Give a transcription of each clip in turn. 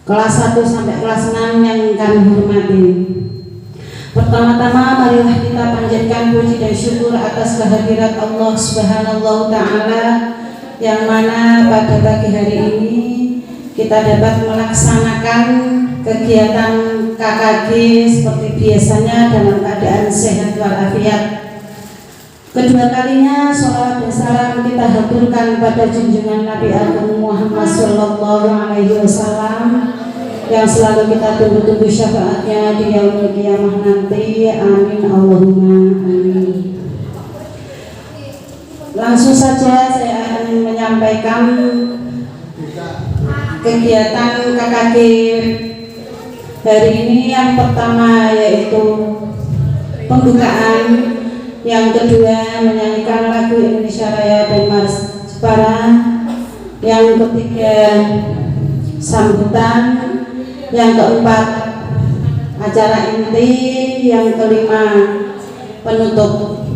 kelas 1 sampai kelas 6 yang kami hormati. Pertama-tama marilah kita panjatkan puji dan syukur atas kehadirat Allah Subhanahu wa Ta'ala, yang mana pada pagi hari ini kita dapat melaksanakan kegiatan KKG seperti biasanya dalam keadaan sehat walafiat. Kedua kalinya sholawat dan salam kita haturkan pada junjungan Nabi Agung Muhammad Sallallahu Alaihi Wasallam yang selalu kita tunggu-tunggu syafaatnya di yaumul qiyamah nanti. Amin Allahumma amin. Langsung saja saya akan menyampaikan kegiatan KKG hari ini. Yang pertama yaitu pembukaan, yang kedua menyanyikan lagu Indonesia Raya dan Mars Jepara, yang ketiga sambutan, yang keempat acara inti, yang kelima penutup.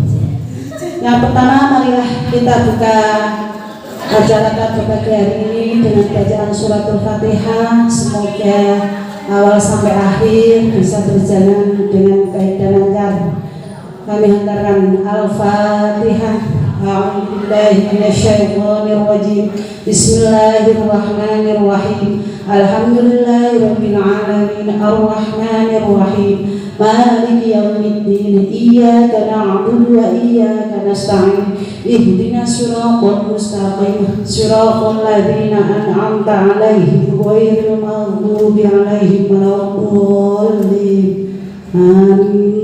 Yang pertama marilah kita buka acara pada pagi hari ini dengan bacaan suratul Fatihah. Semoga awal sampai akhir bisa berjalan dengan baik dan lancar. Kami hantarkan Al-Fatihah. A'udzubillahi minasyaitonir rajim. Bismillahirrahmanirrahim. Alhamdulillahirabbil alamin. Arrahmanir rahim. Maliki yaumiddin. Iyyaka na'budu wa iyyaka nasta'in. Ihdinas siratal mustaqim. Siratal ladzina an'amta 'alaihim ghairil maghdubi 'alaihim waladdallin. Amin.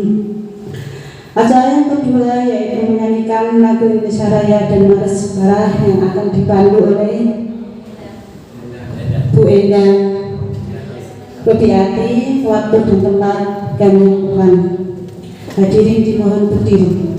Acara yang kedua yaitu menyanyikan lagu Indonesia Raya dan Mars Jepara yang akan dipandu oleh Bu Endang. Lebih hati, waktu dan tempat kami lakukan. Hadirin dimohon berdiri.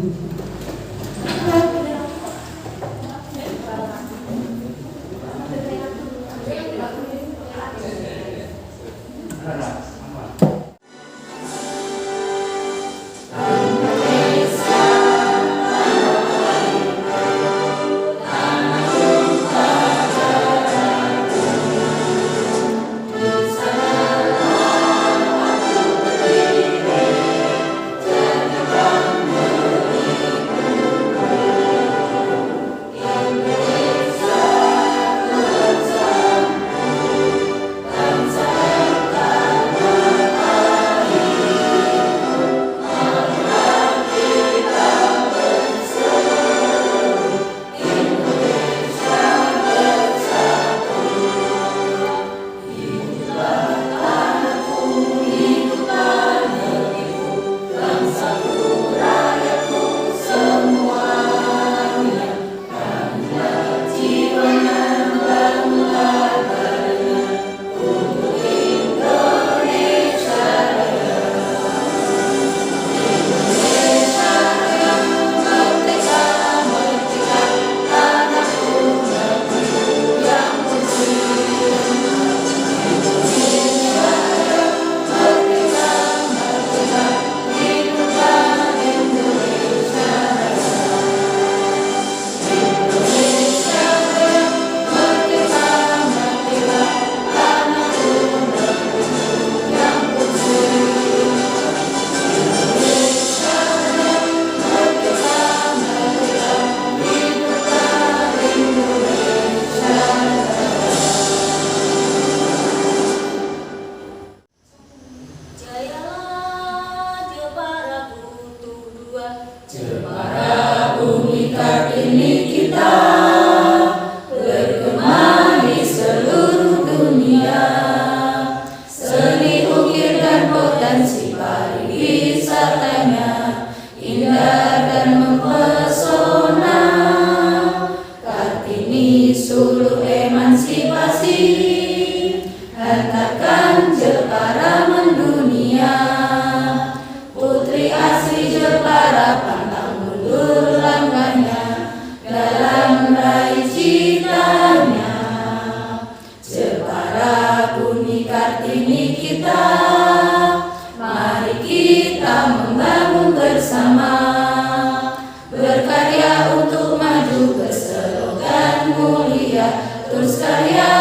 Terus karya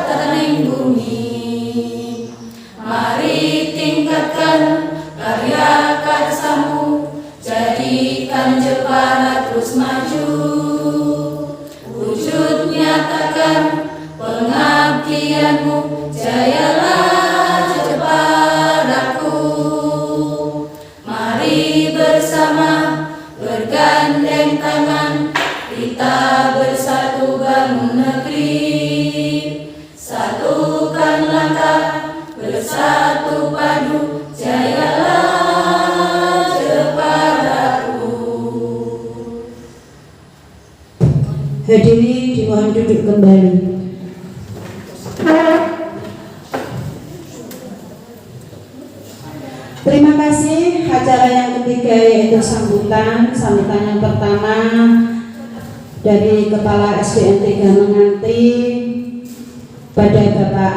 tataning bumi. jayalah Jeparaku. Mari bersama bergandeng tangan, kita bersatu bangun negeri. Satukan langkah, bersatu padu, jayalah Jeparaku. Hadirin dimohon duduk kembali. Terima kasih. Acara yang ketiga yaitu sambutan yang pertama dari Kepala SDN 3 Menganti pada Bapak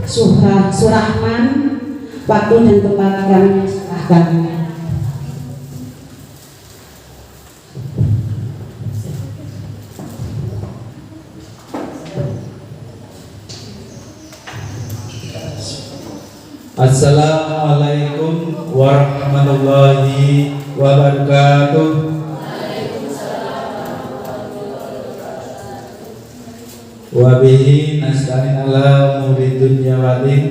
Surahman. Waktu dan tempat kami serahkan. Assalamualaikum warahmatullahi wabarakatuh. Wabihi nasta'in ala umuri dunya wa din.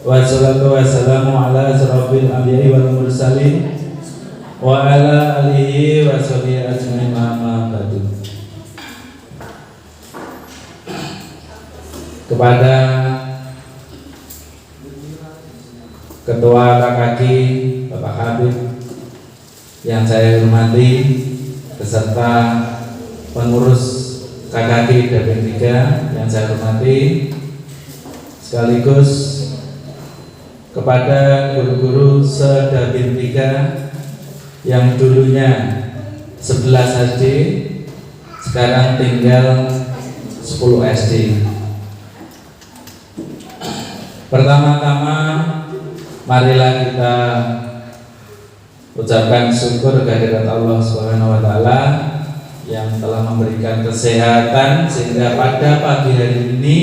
Wassalatu wassalamu ala asrofil anbiya'i wal mursalin wa ala alihi wa sahbihi ajma'in amma ba'du. Kepada Ketua KKK Bapak Habib yang saya hormati, beserta pengurus KKK Dabin 3 yang saya hormati, sekaligus kepada guru-guru se-Dabin 3 yang dulunya 11 SD, sekarang tinggal 10 SD. Pertama-tama marilah kita ucapkan syukur kehadirat Allah Subhanahu wa taala yang telah memberikan kesehatan sehingga pada pagi hari ini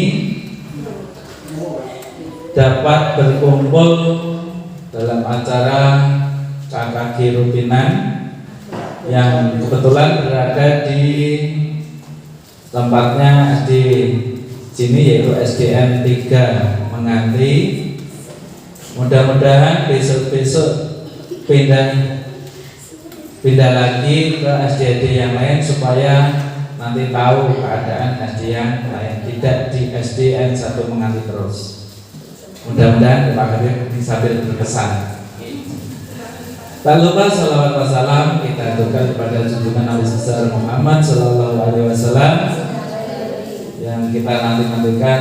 dapat berkumpul dalam acara KKK rutinan yang kebetulan berada di tempatnya di sini, yaitu SDN 3 Menganti. Mudah-mudahan besok-besok pindah lagi ke SDN yang lain supaya nanti tahu keadaan SD yang lain, tidak di SDN 1 Menganti terus. Mudah-mudahan Pak Habib sambil berkesan. Tak lupa salawat wassalam kita aturkan kepada junjungan Nabi besar Muhammad Sallallahu Alaihi Wasallam yang kita nantikan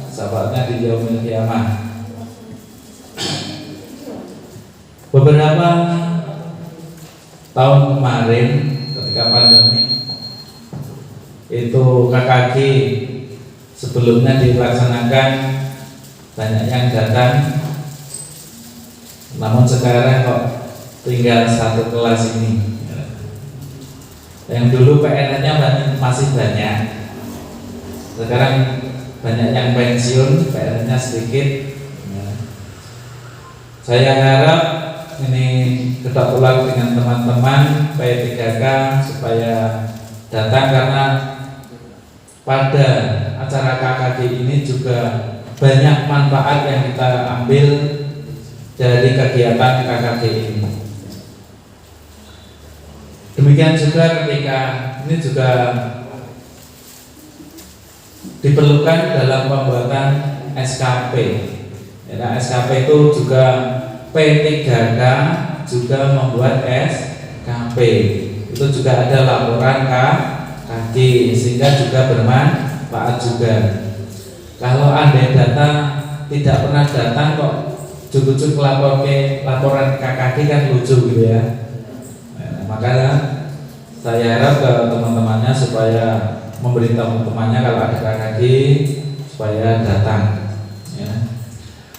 sahabatnya di yaumil kiamah. Beberapa tahun kemarin ketika pandemi itu KKK sebelumnya dilaksanakan banyak yang datang, namun sekarang kok tinggal satu kelas ini. Yang dulu PNN-nya masih banyak, sekarang banyak yang pensiun, PNN-nya sedikit. Saya harap ini ketok ulang dengan teman-teman P3K supaya datang, karena pada acara KKK ini juga banyak manfaat yang kita ambil dari kegiatan KKK ini. Demikian juga ketika ini juga diperlukan dalam pembuatan SKP. Ya, SKP itu juga P3K juga membuat SKP. Itu juga ada laporan KKK sehingga juga bermanfaat juga. Kalau Anda data tidak pernah datang kok cukup laporan KKK kan lucu gitu ya. Makanya saya harap ke teman-temannya supaya memberitahu temannya kalau ada KKK supaya datang. Ya.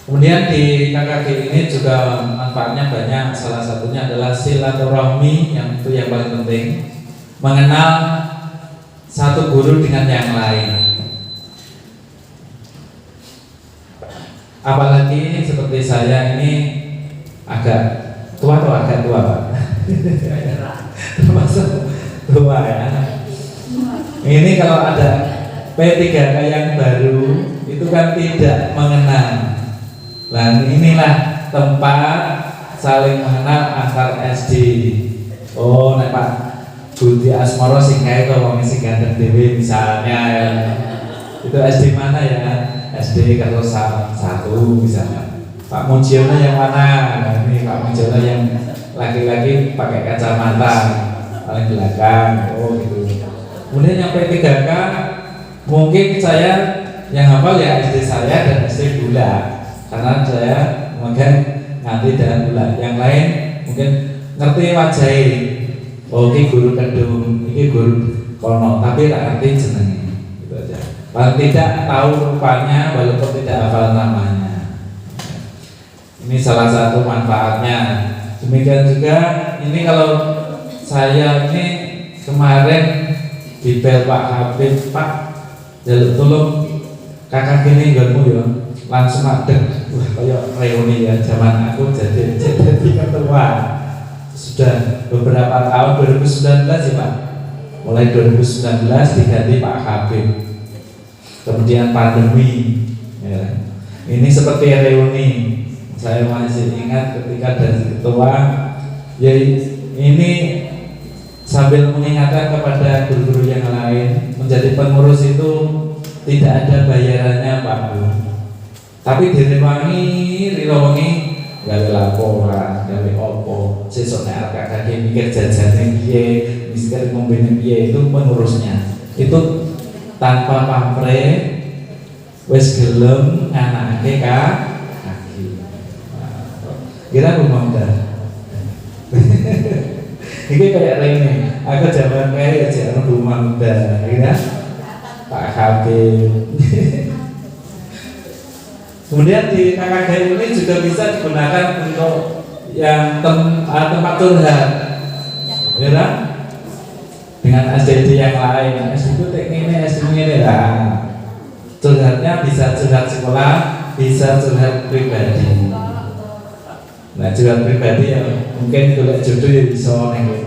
Kemudian di KKK ini juga manfaatnya banyak. Salah satunya adalah silaturahmi, yang itu yang paling penting, mengenal satu guru dengan yang lain. Apalagi seperti saya ini agak tua atau agak tua Pak? Termasuk tua ya. Ini kalau ada P3K yang baru itu itu kan tidak mengenal. Nah inilah tempat saling mengenal antar SD. Oh, nek Pak Budi Asmoro sing kae to wong sing ganteng dhewe misalnya ya. Itu SD mana ya? SD kalau 1 misalnya. Pak Mujiono yang mana? Nah, ini Pak Mujiono yang laki-laki pakai kacamata paling belakang. Oh gitu. Kemudian yang P3K mungkin saya yang hafal ya SD saya dan SD Bula karena saya mungkin nganti dan Bula. Yang lain mungkin ngerti wajahnya. Oh, ini guru kedung, ini guru kono, tapi tak ngerti jenenge. Gitu aja. Paling tidak tahu rupanya walaupun tidak hafal namanya. Ini salah satu manfaatnya. Demikian juga ini kalau saya ini kemarin di bel Pak Habib, Pak jaluk tolong kakak gini nggonmu ya, langsung adek. Wah, kayak reuni ya zaman aku jadi ketua. Sudah beberapa tahun 2019 ya Pak. Mulai 2019 diganti Pak Habib. Kemudian pandemi ya. Ini seperti reuni. Saya masih ingat ketika dari ketua ya ini sambil mengingatkan kepada guru-guru yang lain, menjadi pengurus itu tidak ada bayarannya Pak Bu. Tapi direwangi gawe laporan, gawe opo, sesuk nek kakak mikir jajane piye, mikir ngombene piye, itu pengurusnya. Itu tanpa pamrih wis gelem nganakake kaki. Kira rumah udah. Ini kayak Rene, aku zaman kayak jalan rumah muda, ya Pak Habib. Kemudian di KKG ini juga bisa digunakan untuk yang tempat curhat, ya dengan SDD yang lain. SDD ini, SDD ini lah. Curhatnya bisa curhat sekolah, bisa curhat pribadi. Nah, curhat pribadi yang mungkin kalau jodoh ya bisa neng.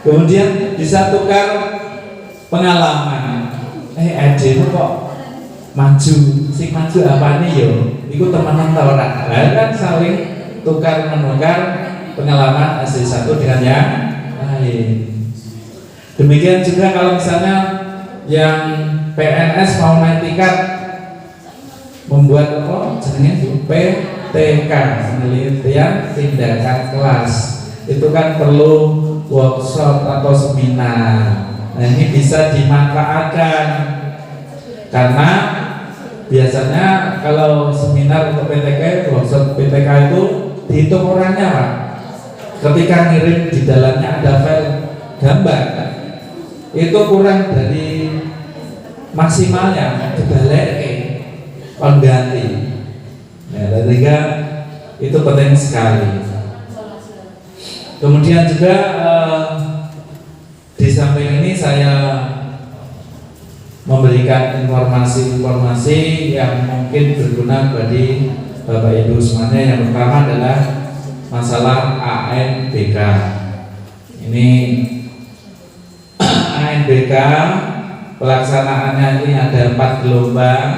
Kemudian bisa tukar pengalaman. Ade itu kok maju, si maju apa nih yo? Ikut teman-teman tahu orang. Kan saling tukar menukar pengalaman SD1 dengan yang lain. Demikian juga kalau misalnya yang PNS mau naik tingkat membuat apa? Jenenge PTK, penelitian tindakan kelas. Itu kan perlu workshop atau seminar. Nah ini bisa dimanfaatkan karena biasanya kalau seminar untuk PTK, workshop PTK itu dihitung orangnya Pak. Ketika ngirim di dalamnya ada file gambar, itu kurang dari maksimalnya dibalik pengganti. Nah, ketiga itu penting sekali. Kemudian juga di samping ini saya memberikan informasi-informasi yang mungkin berguna bagi Bapak Ibu semuanya. Yang pertama adalah masalah ANBK. Ini ANBK pelaksanaannya ini ada 4 gelombang.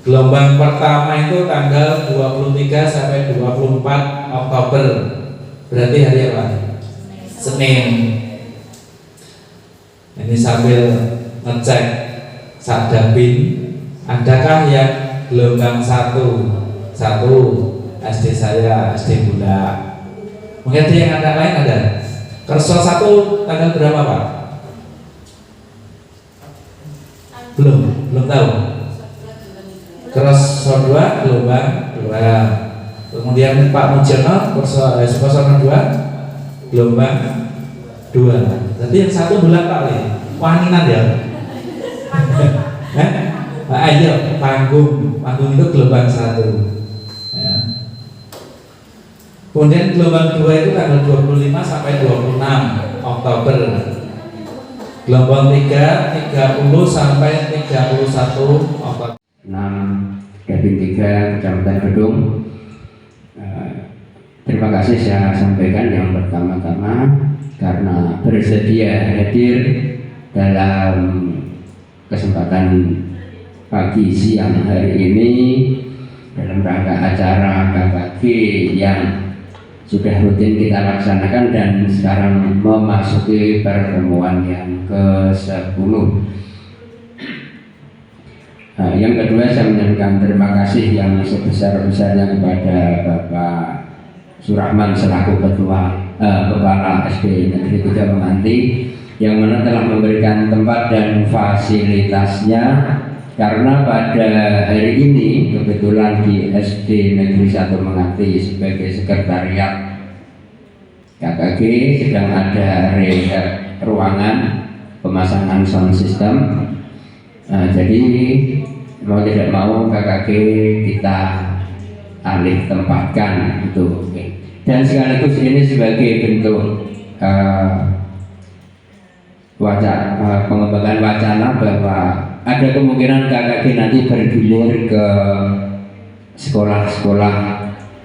Gelombang pertama itu tanggal 23 sampai 24 Oktober. Berarti hari apa? Senin. Ini sambil ngecek Sadabin, adakah yang gelombang 1 SD saya, SD Bula. Mungkin yang ada lain ada. Kerso 1 tanggal berapa Pak? Belum tahu. Kerso 2 gelombang 2. Kemudian Pak Mujiono Kerso 2 gelombang 2. Jadi yang 1 bulan Pak wanginan ya. Ayo panggung itu gelombang 1. Ya. Kemudian gelombang 2 itu tanggal 25 sampai 26 Oktober. Gelombang 3 30 sampai 31 Oktober. 6 Gabin 3 Kecamatan Gedung. Terima kasih saya sampaikan yang pertama-tama karena bersedia hadir dalam kesempatan pagi siang hari ini dalam rangka acara KKG yang sudah rutin kita laksanakan dan sekarang memasuki pertemuan yang ke-10. Nah, yang kedua, saya menyampaikan terima kasih yang sebesar-besarnya kepada Bapak Surahman selaku Kepala SD Negeri 3 Menganti, yang mana telah memberikan tempat dan fasilitasnya, karena pada hari ini kebetulan di SD Negeri 1 Menganti sebagai sekretariat KKG sedang ada rehab ruangan, pemasangan sound system. Jadi mau tidak mau KKG kita alih tempatkan itu, dan sekaligus ini sebagai bentuk pengembangan wacana bahwa ada kemungkinan KKG nanti bergilir ke sekolah-sekolah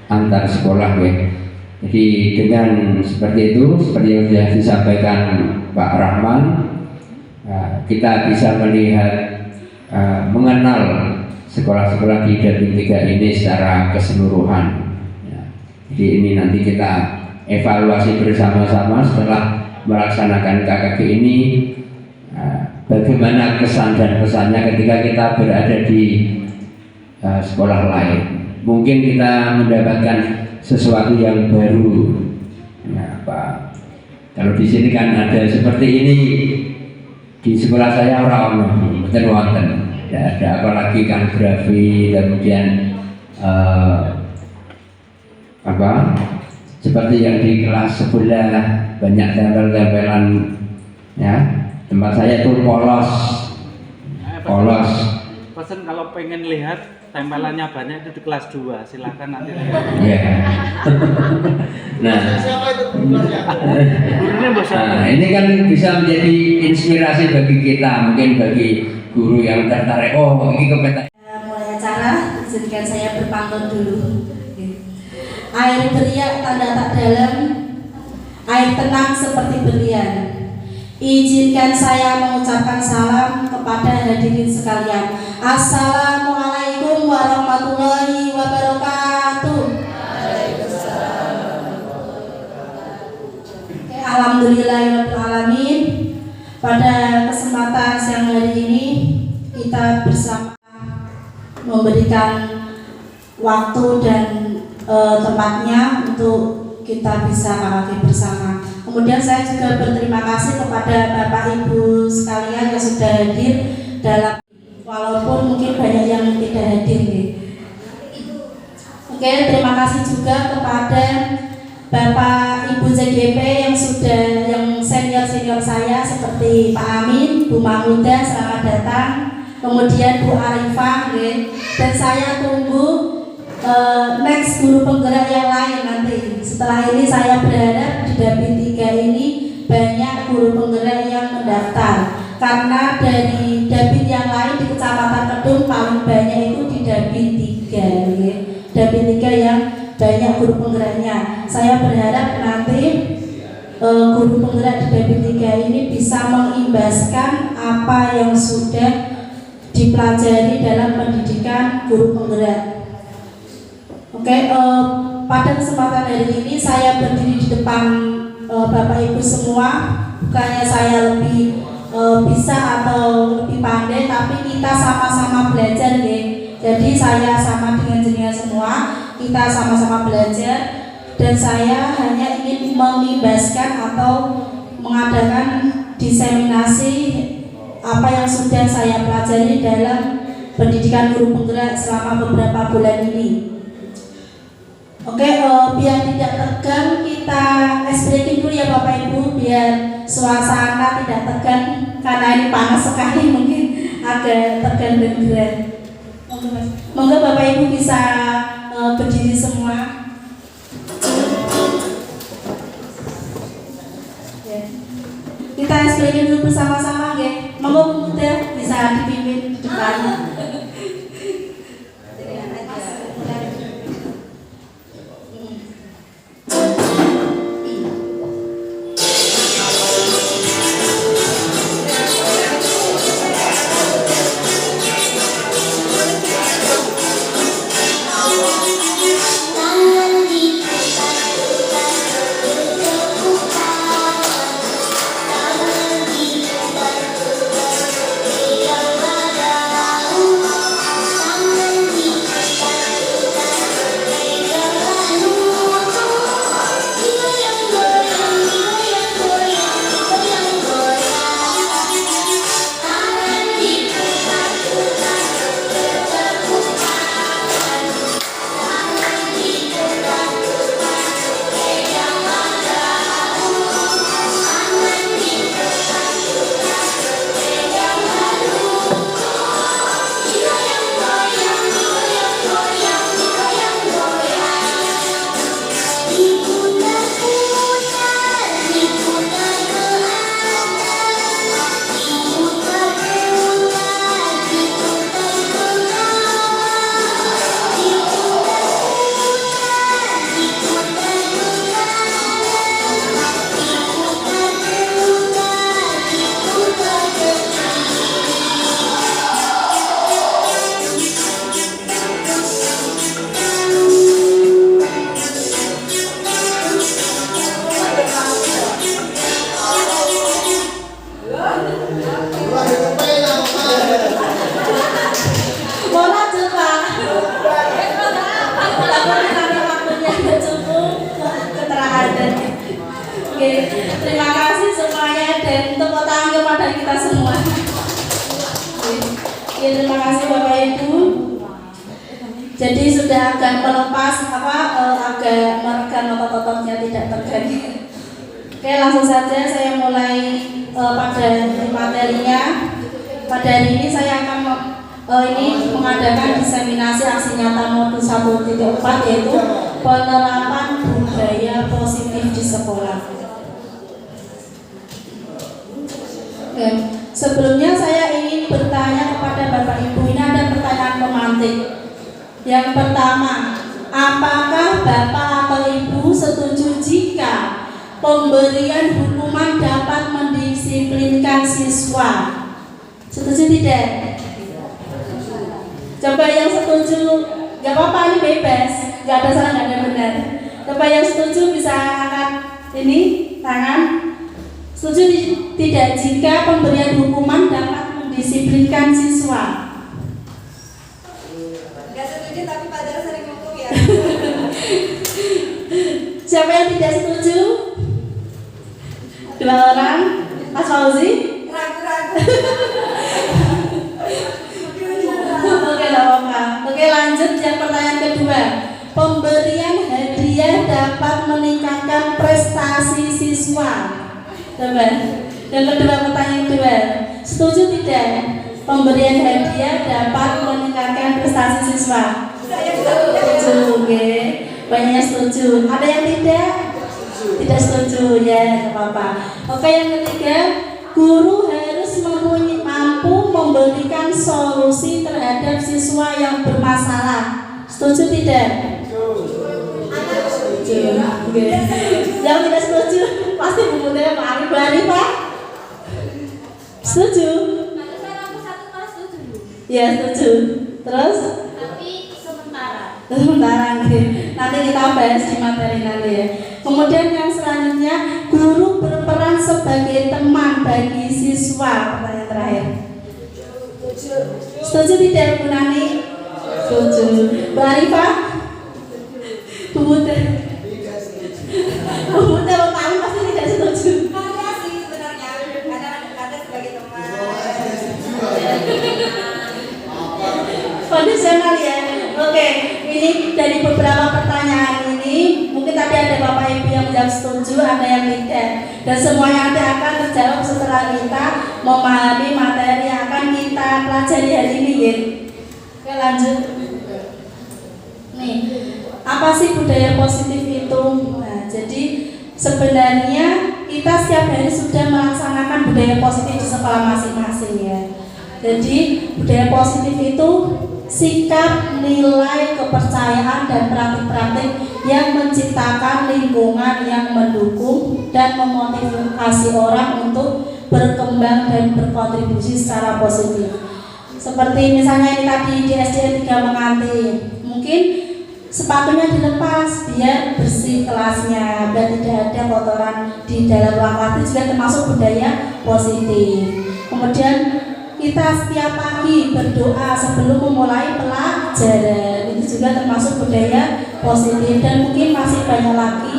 antar sekolah ya. Jadi dengan seperti itu, seperti yang sudah disampaikan Pak Rahman, kita bisa melihat mengenal sekolah-sekolah di Dapil 3 ini secara keseluruhan ya. Jadi ini nanti kita evaluasi bersama-sama setelah melaksanakan KKG ini, bagaimana kesan dan pesannya ketika kita berada di sekolah lain. Mungkin kita mendapatkan sesuatu yang baru ya, Pak. Kalau di sini kan ada seperti ini, di sekolah saya orang betul wonten. Ya, ada apalagi kan grafi, kemudian seperti yang di kelas sebelah banyak tempel-tempelan ya. Tempat saya itu polos. Pesan kalau pengen lihat tempelannya banyak itu di kelas 2, silakan nanti lihat. Iya. Nah, ini kan bisa menjadi inspirasi bagi kita, mungkin bagi guru yang tertarik. Oh, ini kompeten. Mulai acara, izinkan saya berpantun dulu. Air beriak tanda tak dalam, air tenang seperti berlian. Izinkan saya mengucapkan salam kepada hadirin sekalian. Assalamualaikum warahmatullahi wabarakatuh. Alhamdulillahirrahmanirrahim. Pada kesempatan siang hari ini kita bersama memberikan waktu dan tempatnya untuk kita bisa KKG bersama. Kemudian saya juga berterima kasih kepada Bapak Ibu sekalian yang sudah hadir dalam, walaupun mungkin banyak yang tidak hadir nih. Oke, terima kasih juga kepada Bapak Ibu ZGP yang senior saya seperti Pak Amin, Bu Mahmuda, selamat datang. Kemudian Bu Arifah, dan saya tunggu next guru penggerak yang lain nanti. Setelah ini saya berharap di Dapil 3 ini banyak guru penggerak yang mendaftar, karena dari Dapil yang lain di Kecamatan Kedung paling banyak itu di Dapil 3 Dapil 3 yang banyak guru penggeraknya. Saya berharap nanti guru penggerak di Dapil 3 ini bisa mengimbaskan apa yang sudah dipelajari dalam pendidikan guru penggerak. Oke, pada kesempatan hari ini saya berdiri di depan Bapak Ibu semua. Bukannya saya lebih bisa atau lebih pandai, tapi kita sama-sama belajar ya. Jadi saya sama dengan jenengan semua, kita sama-sama belajar, dan saya hanya ingin mengimbaskan atau mengadakan diseminasi apa yang sudah saya pelajari dalam pendidikan guru penggerak selama beberapa bulan ini. Oke, biar tidak tegang kita ice breaking dulu ya Bapak Ibu, biar suasana tidak tegang, karena ini panas sekali, mungkin agak tegang dan gerak. Monggo Bapak Ibu bisa berdiri semua. Ya. Kita ice breaking dulu bersama-sama ya. Monggo Bunda bisa dipimpin di depan. Terima kasih semuanya dan tepuk tangan kepada kita semua. Ya, terima kasih Bapak Ibu. Jadi sudah agak melepas agak meregang otot-ototnya tidak tegang. Oke, langsung saja saya mulai pada materinya. Pada hari ini saya akan mengadakan diseminasi aksi nyata modul 1.4 yaitu penerapan budaya positif di sekolah. Oke, sebelumnya saya ingin bertanya kepada Bapak Ibu, ini ada pertanyaan pemantik. Yang pertama, apakah Bapak atau Ibu setuju jika pemberian hukuman dapat mendisiplinkan siswa? Setuju tidak? Coba yang setuju, gak apa-apa, ini bebas, gak ada salah, gak ada benar. Coba yang setuju bisa angkat ini tangan. Setuju tidak jika pemberian hukuman dapat mendisiplinkan siswa? Gak setuju tapi padahal sering hukum ya. Siapa yang tidak setuju? 2 orang. Mas Fauzi? Ragu-ragu. Oke, gak apa-apa. Oke, lanjut yang pertanyaan kedua. Pemberian hadiah dapat meningkatkan prestasi siswa. Coba. Yang kedua, pertanyaan kedua. Setuju tidak? Pemberian hadiah dapat meningkatkan prestasi siswa. Saya juga Setuju, oke. Banyak yang setuju. Ada yang tidak? Tidak setuju, ya, nggak apa-apa. Oke, yang ketiga, guru harus mampu memberikan solusi terhadap siswa yang bermasalah. Setuju tidak? Setuju. Oke. Yang tidak setuju pasti bumbunya Pak Arif, Pak. Setuju? Ya, setuju. Terus? Sementara nanti kita bahas di materi nanti ya. Kemudian yang selanjutnya, guru berperan sebagai teman bagi siswa. Pertanyaan terakhir. Setuju tidak Bu Nani? Setuju. Bu Arifah? Bu Muda? Bu Muda Bapak Arif pasti tidak setuju. ada sih sebenarnya karena ada sebagai teman. Kondisional ya. Oke, ini dari beberapa pertanyaan ini mungkin tadi ada Bapak Ibu yang menjawab setuju, ada yang tidak, dan semuanya nanti akan terjawab setelah kita memahami materi yang akan kita pelajari hari ini ya. Oke, lanjut. Nih, apa sih budaya positif itu? Nah, jadi sebenarnya kita setiap hari sudah melaksanakan budaya positif di sekolah masing-masing ya. Jadi budaya positif itu sikap, nilai, kepercayaan, dan praktik-praktik yang menciptakan lingkungan yang mendukung dan memotivasi orang untuk berkembang dan berkontribusi secara positif. Seperti misalnya ini tadi di SDN 3 Menganti, mungkin sepatunya dilepas biar bersih kelasnya, biar tidak ada kotoran di dalam ruang kelas, itu juga termasuk budaya positif. Kemudian kita setiap pagi berdoa sebelum memulai pelajaran, itu juga termasuk budaya positif, dan mungkin masih banyak lagi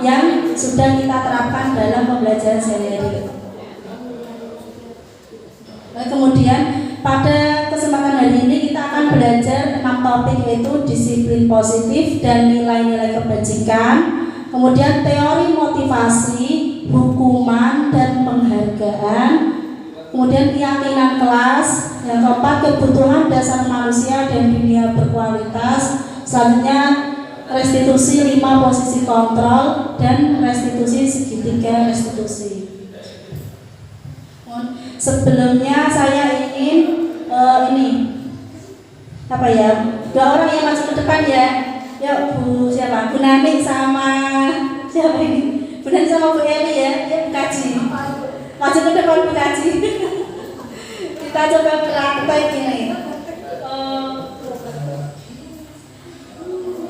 yang sudah kita terapkan dalam pembelajaran sehari-hari. Kemudian pada kesempatan hari ini kita akan belajar 6 topik, yaitu disiplin positif dan nilai-nilai kebajikan, kemudian teori motivasi, hukuman dan penghargaan, kemudian keyakinan kelas, yang keempat kebutuhan dasar manusia dan dunia berkualitas, selanjutnya restitusi 5 posisi kontrol, dan restitusi segitiga restitusi. Sebelumnya saya ingin apa ya, 2 orang yang masuk ke depan ya. Yuk Bu siapa? Bu Nani sama siapa ini? Bu Nani sama Bu Eli ya. Yuk kaji. Maju ke depan Bu kaji. Kita coba praktek ini.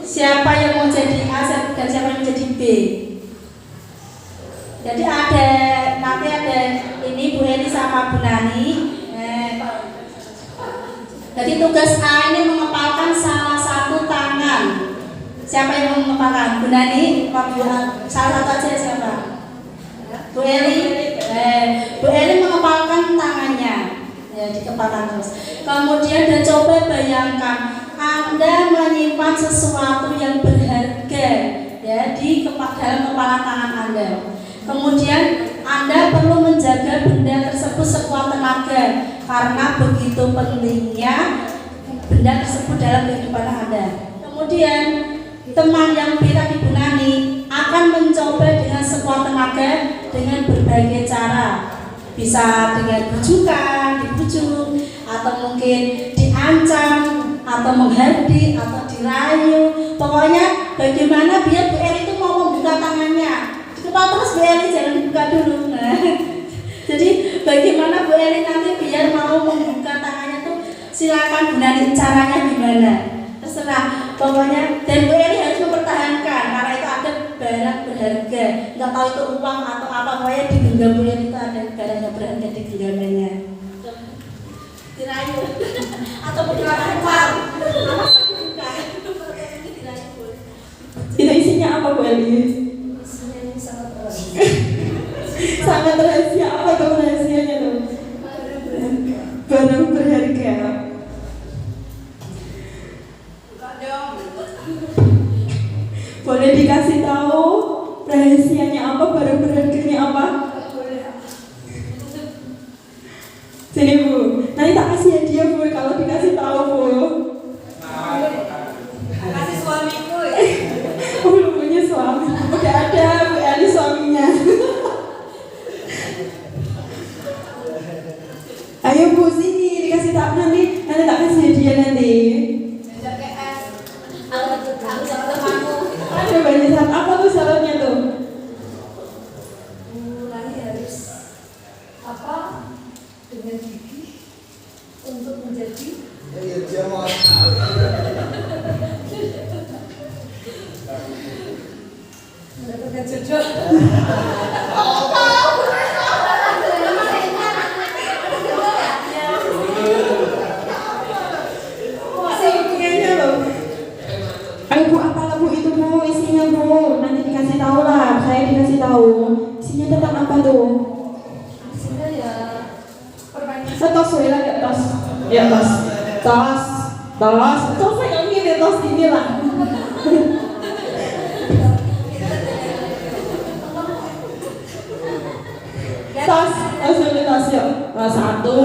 Siapa yang mau jadi A dan siapa yang menjadi B? Jadi nanti ada ini Bu Eli sama Bu Nani. Jadi tugas A ini mengepalkan salah satu tangan. Siapa yang mau mengepalkan? Bu Nani, Pak Bu, salah satu aja siapa? Bu Bu Eli mengepalkan tangannya, ya dikepalkan terus. Kemudian dan coba bayangkan Anda menyimpan sesuatu yang berharga ya di dalam kepala tangan Anda. Kemudian Anda perlu menjaga benda tersebut sekuat tenaga karena begitu pentingnya benda tersebut dalam kehidupan Anda. Kemudian teman yang tadi Bu Nani akan mencoba dengan sekuat tenaga dengan berbagai cara, bisa dengan bujukan, dibujuk, atau mungkin diancam, atau menghardik, atau dirayu. Pokoknya bagaimana biar Bu Eli itu mau membuka tangannya. Cepat terus Bu Eli, jangan buka dulu. Nah, jadi bagaimana Bu Eli nanti biar mau membuka tangannya tuh silakan Bu Nani, caranya gimana? Terserah. Pokoknya dan Bu Eli harus mempertahankan karena itu ada barang berharga. Nggak tahu itu uang atau apa, pokoknya di genggam Bu Eli itu ada barang yang berharga di genggamannya. Dirayu atau bukan? Itu isinya apa Bu Eli? Sangat rahasia. Apa tuh rahasianya tuh? Barang berharga. Boleh dikasih tahu rahasianya apa, barang berharganya apa? Sini Bu, nanti tak kasih hadiah Bu kalau dikasih tahu Bu. Kasih suamiku ya. Belum punya suami. Udah ada Bu Eli suaminya. Ayo Bu, sini dikasih tahu nanti tak kasih hadiah nanti. Ada banyak syarat. Apa tuh syaratnya tuh? Nani harus apa dengan gigi untuk menjadi mendapatkan jodoh. Kayaknya loh. Ayo Bu, apalah Bu itu Bu, isinya Bu. Nanti dikasih tahu lah, saya dikasih tahu. Isinya tentang apa tuh? Isinya ya permainan. Tos ya, ada tos. Ya tos. Tos. Tos yang ini tos ini lah. Tos ini tos yuk. Satu.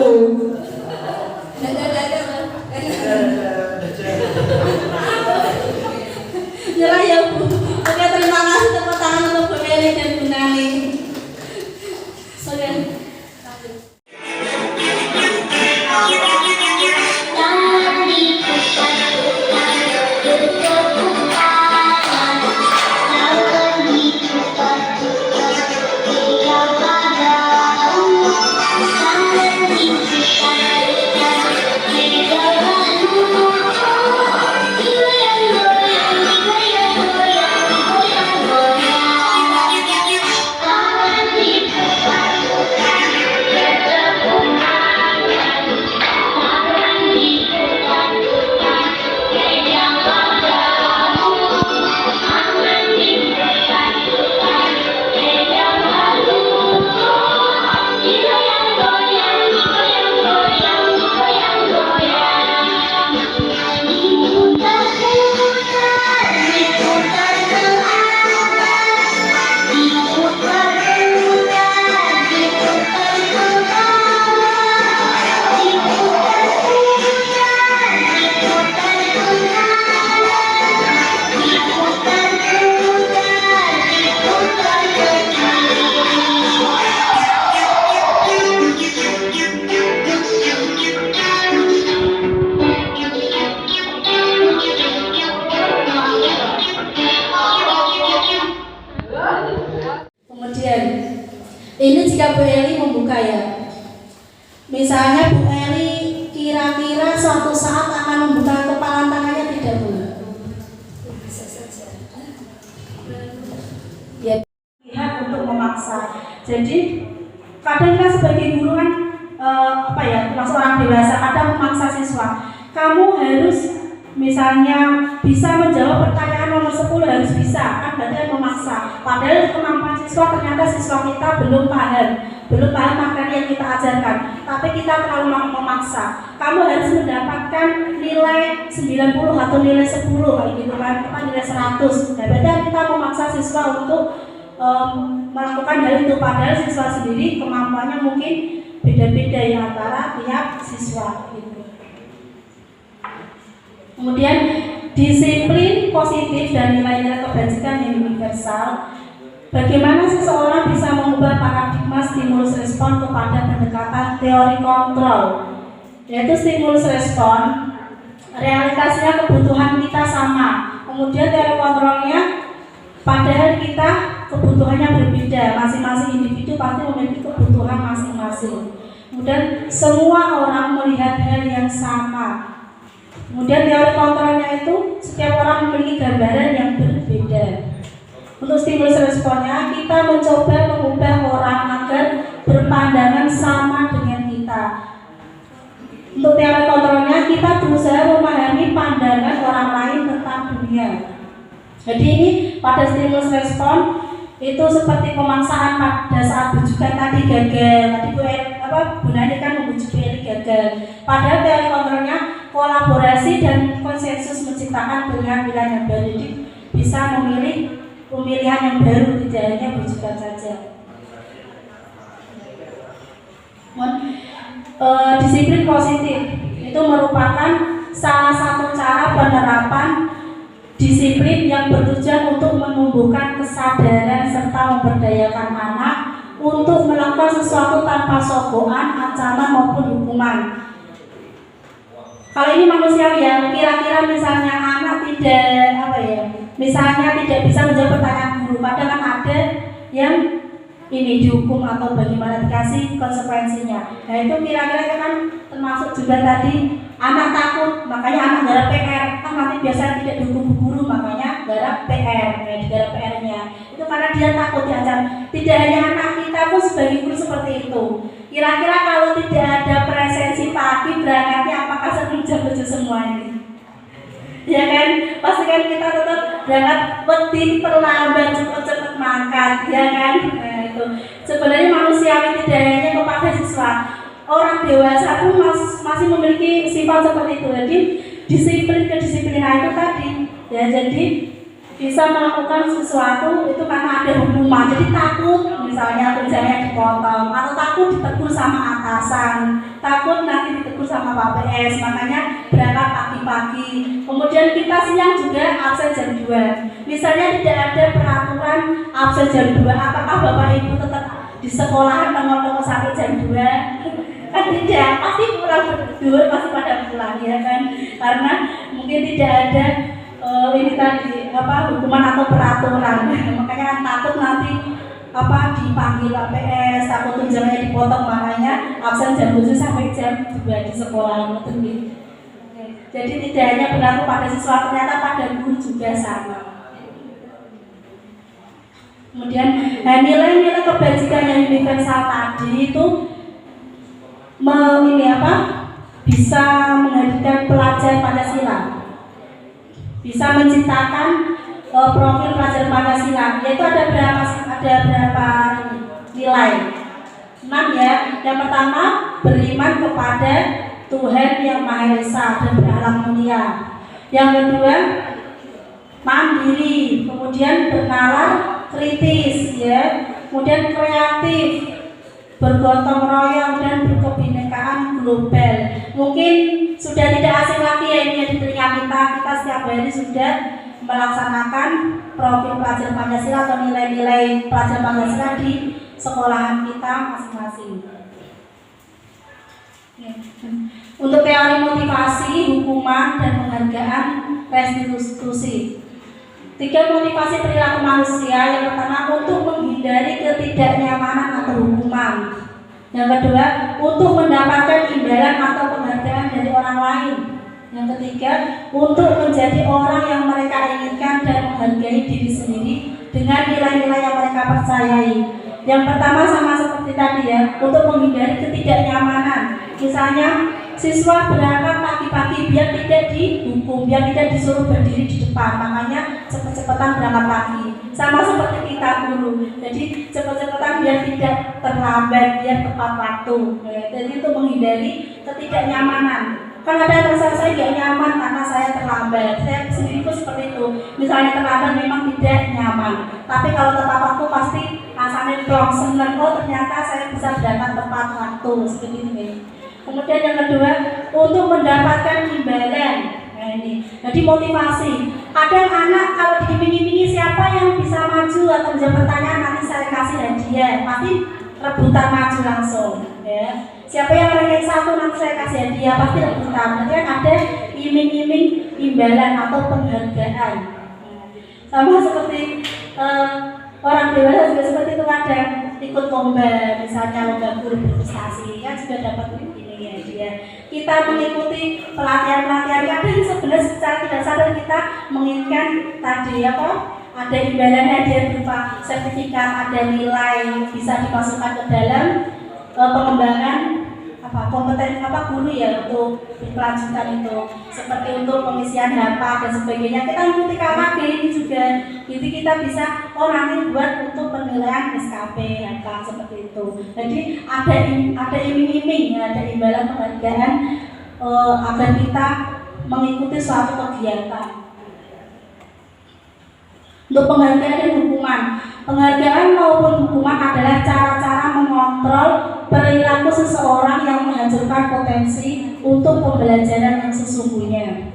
Nyerah ya Bu. Oke, terima kasih tepuk tangan untuk Bu Eli dan Bu Nani. Kemudian ini jika Bu Eli membuka ya, misalnya Bu Eli kira-kira suatu saat akan membuka kepala tangannya, tidak Bu? Bisa saja. Ya, lihat untuk memaksa. Jadi kadang kita sebagai guru kan termasuk orang dewasa kadang memaksa siswa, kamu harus misalnya bisa menjawab pertanyaan nomor 10 harus bisa, kan berarti memaksa. Padahal kemampuan siswa ternyata siswa kita belum paham materi yang kita ajarkan, tapi kita terlalu memaksa. Kamu harus mendapatkan nilai 90 atau nilai 10 kayak gitu kan, apa nilai 100. Nah, berarti kita memaksa siswa untuk melakukan hal itu, padahal siswa sendiri kemampuannya mungkin beda-beda ya antara tiap siswa gitu. Kemudian disiplin positif dan nilai-nilai kebajikan yang universal. Bagaimana seseorang bisa mengubah paradigma stimulus respon kepada pendekatan teori kontrol, yaitu stimulus respon realitasnya kebutuhan kita sama, kemudian teori kontrolnya padahal kita kebutuhannya berbeda, masing-masing individu pasti memiliki kebutuhan masing-masing. Kemudian semua orang melihat hal yang sama. Kemudian teori kontrolnya itu setiap orang memiliki gambaran yang berbeda. Untuk stimulus responnya, kita mencoba mengubah orang agar berpandangan sama dengan kita. Untuk teori kontrolnya, kita berusaha memahami pandangan orang lain tentang dunia. Jadi ini pada stimulus respon itu seperti pemaksaan pada saat bujukan tadi gagal. Tadi Bu Nani kan membujuk Eli gagal. Padahal teori kontrolnya kolaborasi dan konsensus menciptakan pilihan-pilihan yang baru. Jadi bisa memilih pemilihan yang baru, tidak hanya bujukan saja. Disiplin positif itu merupakan salah satu cara penerapan disiplin yang bertujuan untuk menumbuhkan kesadaran serta memberdayakan anak untuk melakukan sesuatu tanpa sokongan, ancaman maupun hukuman. Kalau ini manusiawi ya, kira-kira misalnya anak misalnya tidak bisa menjawab pertanyaan guru, padahal kan ada yang ini dihukum atau bagaimana dikasih konsekuensinya. Nah itu kira-kira kan termasuk juga tadi anak takut, makanya anak garap PR, kan nanti biasanya tidak dihukum guru, makanya garap PR, digarap PR-nya. Itu karena dia takut diancam. Tidak hanya anak kita pun sebagai guru seperti itu. Kira-kira kalau tidak ada presensi pagi berangkatnya apakah sebelum jam 7 semua ini? Ya kan, pasti kan kita tetap berangkat penting terlambat cepet-cepet makan, ya kan? Nah, itu sebenarnya manusiawi tidak hanya kepada siswa, orang dewasa pun masih memiliki sifat seperti itu. Jadi disiplin kedisiplinan itu tadi, ya jadi bisa melakukan sesuatu itu karena ada hukuman. Jadi takut misalnya kerjanya dipotong atau takut ditegur sama atasan, takut nanti ditegur sama Pak PS, makanya berangkat pagi-pagi. Kemudian kita siang juga absen jam 2. Misalnya tidak ada peraturan absen jam 2, apakah Bapak Ibu tetap di sekolahan nongol-nongol sampai jam 2? Kan tidak, pasti pulang berdua, pasti pada pulang ya kan, karena mungkin tidak ada ini tadi hukuman atau peraturan. Makanya takut nanti dipanggil APS, takut tunjangannya dipotong, makanya absen jam 7 sampai jam 2 di sekolah. Jadi tidak hanya berlaku pada siswa, ternyata pada guru juga sama. Kemudian nilai-nilai kebajikan yang universal tadi itu bisa menghadirkan pelajar Pancasila, bisa menciptakan profil pelajar Pancasila, yaitu ada berapa nilai? 6 ya. Yang pertama, beriman kepada Tuhan yang Maha Esa dan berakhlak mulia. Yang kedua, mandiri, kemudian bernalar kritis ya, kemudian kreatif, bergotong royong dan berkebinekaan global. Mungkin sudah tidak asing lagi ya ini di telinga kita setiap hari sudah melaksanakan profil pelajar Pancasila atau nilai-nilai pelajar Pancasila di sekolahan kita masing-masing. Untuk teori motivasi, hukuman, dan penghargaan restitusi. 3 motivasi perilaku manusia. Yang pertama, untuk menghindari ketidaknyamanan atau hukuman. Yang kedua, untuk mendapatkan imbalan atau penghargaan dari orang lain. Yang ketiga, untuk menjadi orang yang mereka inginkan dan menghargai diri sendiri dengan nilai-nilai yang mereka percayai. Yang pertama sama seperti tadi ya, untuk menghindari ketidaknyamanan. Misalnya siswa berangkat pagi-pagi biar tidak dihukum, biar tidak disuruh berdiri di depan, makanya cepet-cepetan berangkat pagi. Sama seperti kita guru, jadi cepet-cepetan biar tidak terlambat, biar tepat waktu. Jadi itu menghindari ketidaknyamanan. Kan ada rasa saya tidak nyaman karena saya terlambat. Saya sendiri pun seperti itu. Misalnya terlambat memang tidak nyaman, tapi kalau tepat waktu pasti rasanya plong, senang. Oh ternyata saya bisa berangkat tepat waktu seperti ini. Kemudian yang kedua, untuk mendapatkan imbalan. Nah ini, jadi motivasi. Kadang anak kalau diiming-imingi siapa yang bisa maju atau menjawab pertanyaan nanti saya kasih hadiah, pasti rebutan maju langsung. Ya. Siapa yang ranking 1 nanti saya kasih hadiah, pasti rebutan. Nanti kan ada iming-iming imbalan atau penghargaan. Sama seperti orang dewasa juga seperti itu, kadang ikut lomba, misalnya lomba guru berprestasi, kan juga dapat ini ya dia. Kita mengikuti pelatihan-pelatihan, kadang sebenarnya secara tidak sadar kita menginginkan tadi apa? Ada imbalan hadiah berupa sertifikat, ada nilai bisa dimasukkan ke dalam pengembangan kompeten guru ya untuk kelanjutan itu, seperti untuk pengisian HAPA dan sebagainya. Kita ikuti KKG ini juga, jadi kita bisa nanti buat untuk penilaian SKP HAPA seperti itu. Jadi ada iming-iming, ada imbalan penghargaan agar kita mengikuti suatu kegiatan. Untuk penghargaan dan hukuman, penghargaan maupun hukuman adalah cara-cara mengontrol perilaku seseorang yang menghancurkan potensi untuk pembelajaran yang sesungguhnya.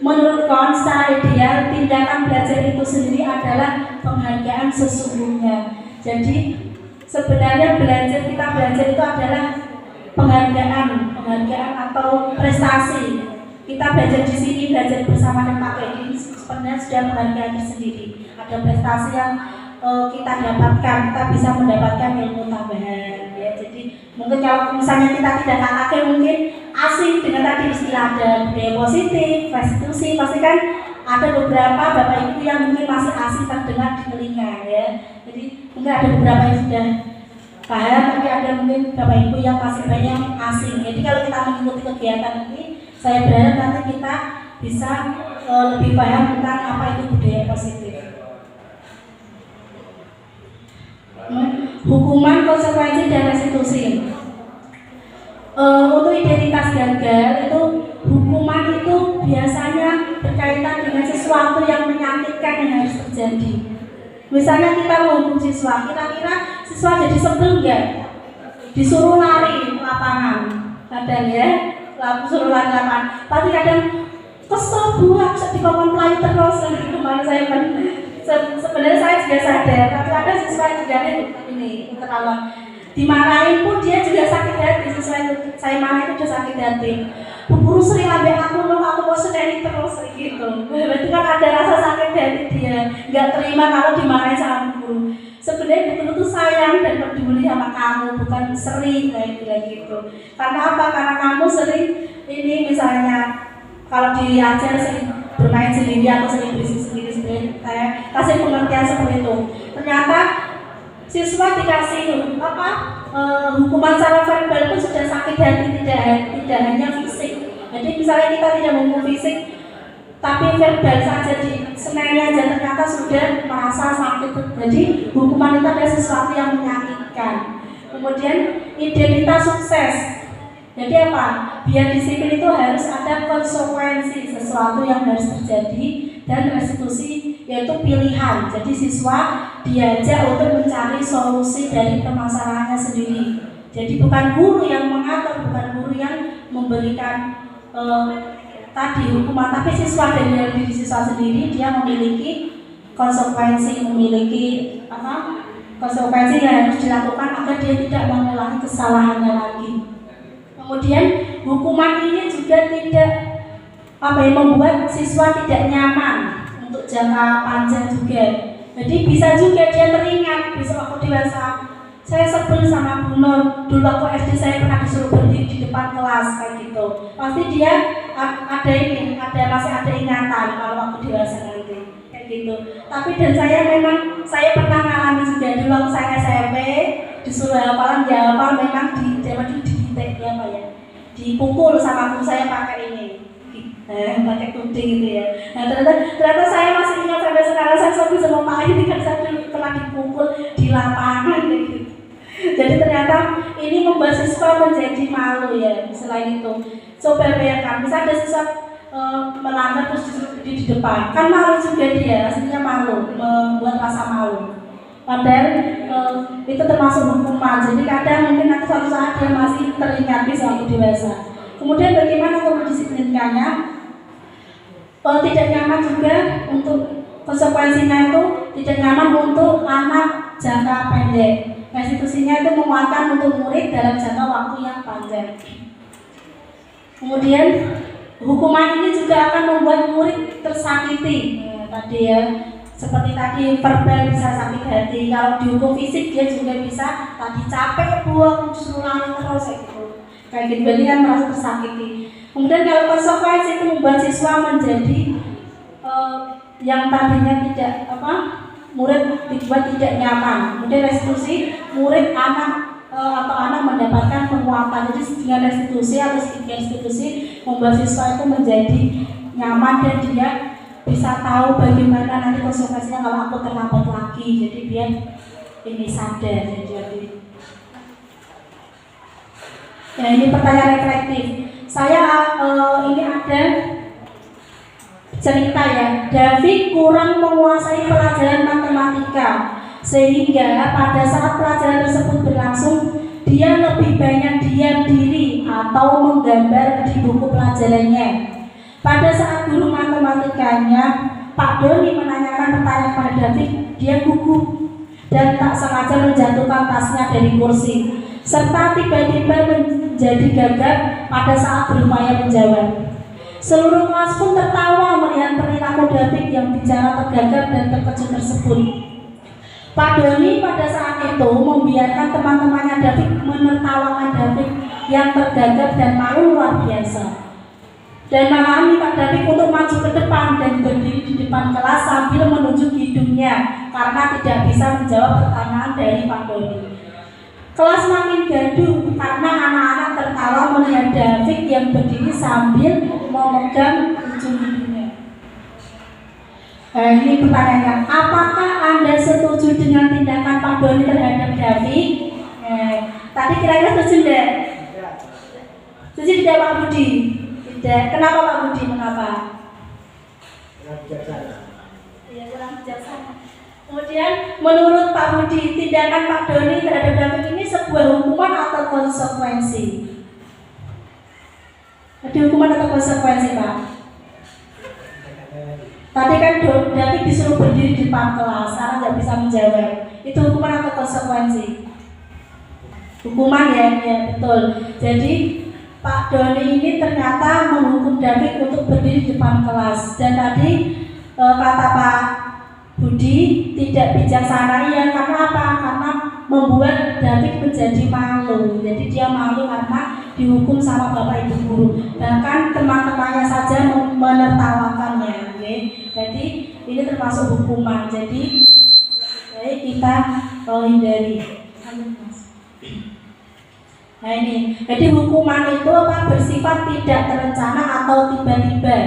Menurut Kohn, secara ideal, tindakan belajar itu sendiri adalah penghargaan sesungguhnya. Jadi sebenarnya kita belajar itu adalah penghargaan atau prestasi. Kita belajar di sini, belajar bersama dengan Pak Edi, sebenarnya sudah penghargaan tersendiri. Ada prestasi yang kita dapatkan, kita bisa mendapatkan ilmu tambahan. Ya, jadi mungkin kalau misalnya kita tidak KKG mungkin asing dengan tadi istilah ada budaya positif, restitusi, pasti kan ada beberapa Bapak Ibu yang mungkin masih asing terdengar di telinga ya. Jadi mungkin ada beberapa yang sudah paham, tapi ada mungkin Bapak Ibu yang masih banyak asing. Jadi kalau kita mengikuti kegiatan ini, saya berharap nanti kita bisa lebih paham tentang apa itu budaya positif. Hukuman, konsekuensi, dan restitusi. Untuk identitas gagal itu, hukuman itu biasanya berkaitan dengan sesuatu yang menyakitkan yang harus terjadi. Misalnya kita menghukum siswa, kira-kira siswa jadi sebel nggak? Disuruh lari lapangan, kadang ya, suruh lari lapangan. Pasti kadang kesel buah, dikongkon pelayu terus. Kemarin saya sebenarnya saya juga sadar, tapi ada siswa yang juga ini keterlaluan. Dimarahin pun dia juga sakit hati. Siswa yang saya marah itu juga sakit hati. Bu guru sering ambil aku mau sedih terus gitu. Berarti kan ada rasa sakit hati dia, nggak terima kalau dimarahin sama guru. Sebenarnya guru itu sayang dan peduli sama kamu, bukan sering kayak gitu. Karena apa? Karena kamu sering ini misalnya kalau diajar sering bermain sendiri atau sering berisik sendiri, saya kasih pengertian seperti itu. Ternyata siswa dikasih hukuman secara verbal pun sudah sakit hati, tidak hanya fisik. Jadi misalnya kita tidak menghukum fisik, tapi verbal saja di senengnya aja ternyata sudah merasa sakit. Jadi hukuman itu adalah sesuatu yang menyakitkan. Kemudian identitas sukses. Jadi apa? Biar disiplin itu harus ada konsekuensi, sesuatu yang harus terjadi, dan restitusi yaitu pilihan. Jadi siswa diajak untuk mencari solusi dari permasalahannya sendiri. Jadi bukan guru yang mengatur, bukan guru yang memberikan tadi hukuman, tapi siswa dari diri siswa sendiri, dia memiliki konsekuensi, konsekuensi yang harus dilakukan agar dia tidak mengulangi kesalahannya lagi. Kemudian hukuman ini juga tidak membuat siswa tidak nyaman untuk jangka panjang juga. Jadi bisa juga dia teringat besok waktu dewasa. Saya sebel sama Bu Nur, dulu waktu SD saya pernah disuruh berdiri di depan kelas kayak gitu. Pasti dia masih ada ingatan kalau waktu dewasa nanti kayak gitu. Tapi dan saya pernah mengalami juga dulu waktu saya SMP disuruh hafalan, dia hafal memang di dipukul sama guru saya pakai ini, pakai tuding gitu ya. Nah ternyata saya masih ingat sampai sekarang, saya bisa memakai kan saya pernah dipukul di lapangan gitu. Jadi ternyata ini membuat siswa menjadi malu ya. Selain itu, coba bayangkan, bisa ada siswa melanggar terus disuruh di depan, kan malu juga dia, rasanya malu, membuat rasa malu. Padahal itu termasuk hukuman. Jadi kadang mungkin nanti suatu saat dia masih teringat di waktu dewasa. Kemudian bagaimana untuk mendisiplinkannya? Tidak nyaman juga untuk konsekuensinya itu tidak nyaman untuk anak jangka pendek. Restitusinya itu menguatkan untuk murid dalam jangka waktu yang panjang. Kemudian hukuman ini juga akan membuat murid tersakiti. Tadi ya, seperti tadi verbal bisa sakit hati. Kalau dihukum fisik dia juga bisa tadi capek buang justru lari terus gitu. Kayak gitu berarti kan merasa tersakiti. Kemudian kalau konsekuensi itu membuat siswa menjadi yang tadinya tidak murid dibuat tidak nyaman. Kemudian restitusi murid anak atau anak mendapatkan penguatan. Jadi dengan restitusi atau sedikit restitusi membuat siswa itu menjadi nyaman dan dia bisa tahu bagaimana nanti konsekuensinya kalau aku terlambat lagi. Jadi biar ini sadar. Jadi ya, ini pertanyaan reflektif. Saya ini ada cerita ya. David kurang menguasai pelajaran matematika, sehingga pada saat pelajaran tersebut berlangsung dia lebih banyak diam diri atau menggambar di buku pelajarannya. Pada saat guru matematikanya Pak Doni menanyakan pertanyaan pada David, dia gugup dan tak sengaja menjatuhkan tasnya dari kursi, serta tiba-tiba menjadi gagap pada saat berupaya menjawab. Seluruh kelas pun tertawa melihat perilaku David yang bicara tergagap dan terkejut tersebut. Pak Doni pada saat itu membiarkan teman-temannya David menertawakan David yang tergagap dan malu luar biasa. Dan malah minta David untuk maju ke depan dan berdiri di depan kelas sambil menunjuk hidungnya karena tidak bisa menjawab pertanyaan dari Pak Doni. Kelas makin gaduh karena anak-anak tertawa melihat David yang berdiri sambil memegang ujung hidungnya. Ini pertanyaannya, apakah Anda setuju dengan tindakan Pak Doni terhadap David? Tadi kira-kira setuju tidak? Setuju tidak Pak Budi? Tidak. Kenapa Pak Budi? Mengapa? Kurang bijaksana. Iya, kurang bijaksana. Kemudian menurut Pak Budi, tindakan Pak Doni terhadap David ini sebuah hukuman atau konsekuensi? Ada hukuman atau konsekuensi Pak? Tadi kan David disuruh berdiri di depan kelas, sekarang nggak bisa menjawab. Itu hukuman atau konsekuensi? Hukuman ya, ya betul. Jadi Pak Doni ini ternyata menghukum David untuk berdiri di depan kelas. Dan tadi kata Pak Budi tidak bijaksana ya, karena apa? Karena membuat David menjadi malu. Jadi dia malu karena dihukum sama bapak ibu guru. Bahkan teman-temannya saja menertawakannya. Okay? Jadi ini termasuk hukuman. Jadi baik kita hindari. Nah ini, jadi hukuman itu bersifat tidak terencana atau tiba-tiba.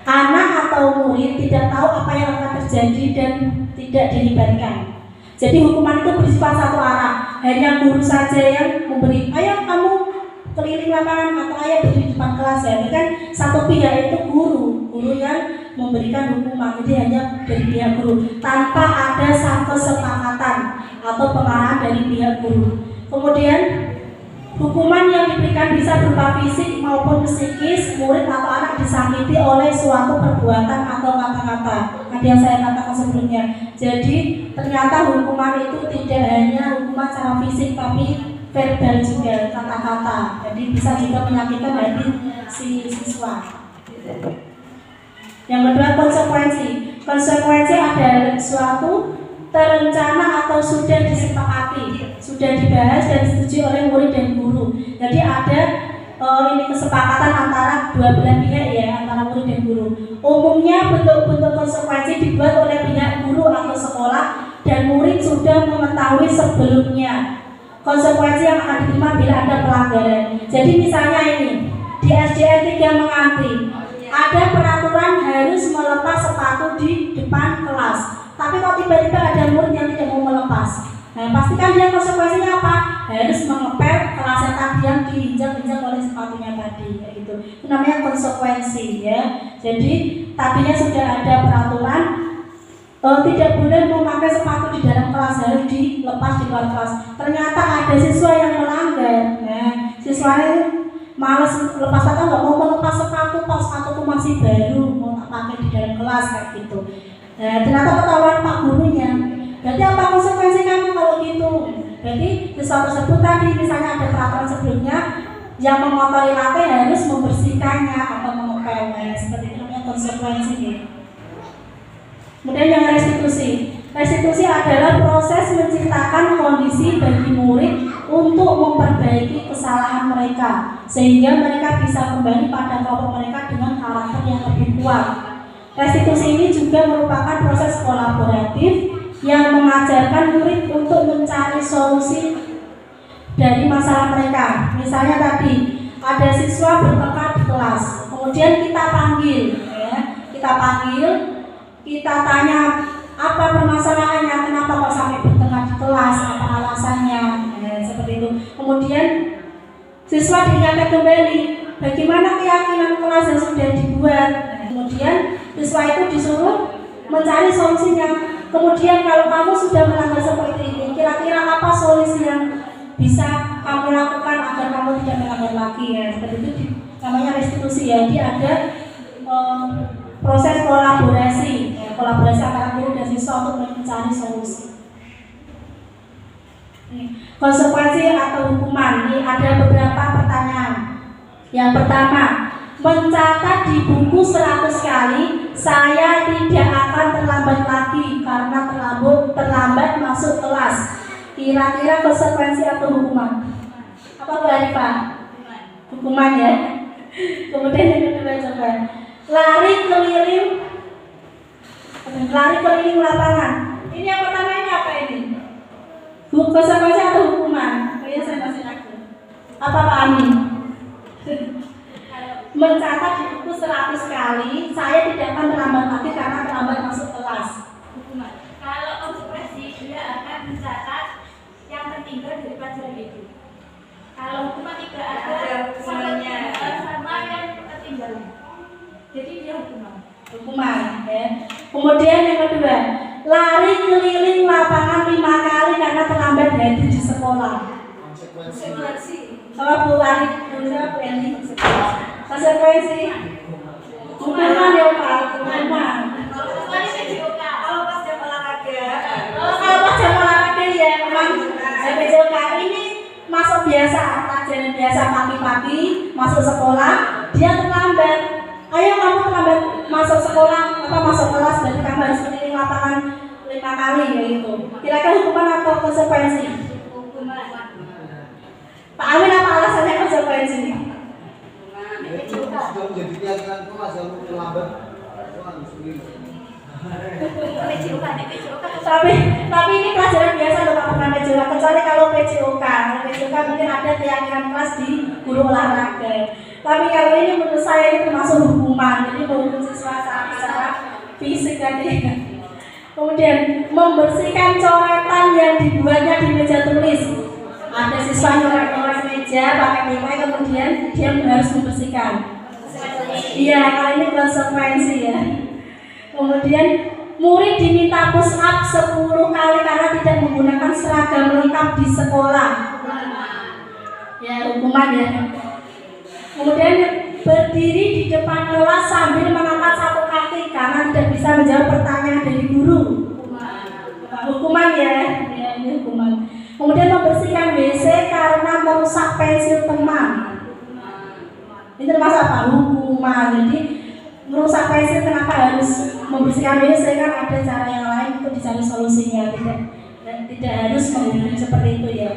Anak atau murid tidak tahu apa yang akan terjadi dan tidak dilibatkan. Jadi hukuman itu bersifat satu arah. Hanya guru saja yang memberi, ayo kamu keliling lapangan atau ayo berdiri di depan kelas ya. Kan satu pihak itu guru yang memberikan hukuman. Jadi hanya dari pihak guru tanpa ada satu kesepakatan atau pengarahan dari pihak guru. Kemudian hukuman yang diberikan bisa berupa fisik maupun psikis. Murid atau anak disakiti oleh suatu perbuatan atau kata-kata. Tadi yang saya katakan sebelumnya. Jadi ternyata hukuman itu tidak hanya hukuman secara fisik, tapi verbal juga, kata-kata. Jadi bisa juga menyakitkan hati si siswa. Yang kedua, konsekuensi. Konsekuensi adalah suatu terencana atau sudah disepakati, sudah dibahas dan disetujui oleh murid dan guru. Jadi ada ini kesepakatan antara dua belah pihak ya, antara murid dan guru. Umumnya bentuk-bentuk konsekuensi dibuat oleh pihak guru atau sekolah dan murid sudah mengetahui sebelumnya. konsekuensi yang akan diterima bila ada pelanggaran. Jadi misalnya ini di SDN 3 Menganti ada peraturan harus melepas sepatu di depan kelas, tapi kalau tiba-tiba ada murid yang tidak mau melepas, nah pastikan dia konsekuensinya apa? Harus mengepel kelasnya tadi yang diinjak-injak oleh sepatunya tadi, kayak gitu. Itu namanya konsekuensi ya. Jadi tadinya sudah ada peraturan tidak boleh memakai sepatu di dalam kelas, harus dilepas di luar kelas. Ternyata ada siswa yang melanggar. Nah, siswanya malas lepas sepatu, nggak mau melepas sepatu, pas sepatuku masih baru mau tak pakai di dalam kelas kayak gitu. Nah, ternyata ketahuan pak gurunya. Berarti apa konsekuensi kamu kalau gitu? Berarti siswa tersebut tadi misalnya ada peraturan sebelumnya yang mengotori lantai harus membersihkannya atau mengepelnya. Seperti itu namanya konsekuensi. Kemudian yang restitusi. Restitusi adalah proses menciptakan kondisi bagi murid untuk memperbaiki kesalahan mereka sehingga mereka bisa kembali pada kelompok mereka dengan karakter yang lebih kuat. Restitusi ini juga merupakan proses kolaboratif yang mengajarkan murid untuk mencari solusi dari masalah mereka. Misalnya tadi ada siswa bertengkar di kelas, kemudian kita panggil, kita tanya apa permasalahannya, kenapa kok sampai bertengkar di kelas, apa alasannya, seperti itu. Kemudian siswa diingatkan kembali bagaimana keyakinan kelas yang sudah dibuat. Kemudian siswa itu disuruh mencari solusinya. Kemudian kalau kamu sudah melanggar seperti ini, kira-kira apa solusi yang bisa kamu lakukan agar kamu tidak melanggar lagi ya? Seperti itu namanya restitusi ya. Dia ada proses kolaborasi, kolaborasi antara guru dan siswa untuk mencari solusi. Konsekuensi atau hukuman, ini ada beberapa pertanyaan. Yang pertama, mencatat di buku 100 kali, saya tidak akan terlambat lagi karena terlambat masuk kelas. Kira-kira konsekuensi atau hukuman? Apa Bu Arifah? Hukuman ya. Kemudian yang kedua coba, lari keliling lapangan. Ini yang pertama ini apa ini? Konsekuensi atau hukuman? Kayaknya saya masih ragu. Apa Pak Amin? Mencatat di buku 100 kali, saya tidak akan terlambat lagi karena terlambat masuk kelas. Hukuman. Kalau konsekuensi dia akan mencatat yang tertinggal dari pelajaran itu. Kalau hukuman tidak ada sama yang tertinggal. Jadi dia hukuman ya. Kemudian yang kedua, lari keliling lapangan 5 kali karena terlambat hadir di sekolah. konsekuensi. Sama Bu Ari, Bu Eli. Konsekuensi hukuman ya Pak, hukuman. Kalau pas jam olahraga. Kalau pas jam olahraga ya memang PJOK ini masuk biasa, pelajaran biasa pagi-pagi masuk sekolah, dia terlambat. Ayo kamu terlambat masuk sekolah, masuk kelas, berarti kamu harus keliling lapangan 5 kali ya itu. Kira-kira hukuman atau konsekuensi? Hukuman. Pak Amin apa alasannya konsekuensi? Sudah menjadi keyakinan kelas yang terlambat. Tapi ini pelajaran biasa loh Pak, bukan PJOK. Kecuali kalau PJOK mungkin ada keyakinan kelas di guru olahraga. Tapi kalau ini menurut saya ini termasuk hukuman, jadi menghukum siswa secara fisik tadi. Kemudian membersihkan coretan yang dibuatnya di meja tulis. Ada siswa nyoret-nyoret meja pakai pipet, kemudian dia harus membersihkan. Iya, kalau ini konsekuensi ya. Kemudian murid diminta push up 10 kali karena tidak menggunakan seragam lengkap di sekolah. Ya, hukuman ya. Kemudian berdiri di depan kelas sambil mengangkat satu kaki karena tidak bisa menjawab pertanyaan dari guru. Hukuman ya, ini hukuman. Kemudian membersihkan WC karena merusak pensil teman. Ini termasuk apa? Hukuman. Jadi merusak pensil kenapa harus membersihkan WC, kan ada cara yang lain untuk dicari solusinya, tidak harus menghukum seperti itu ya.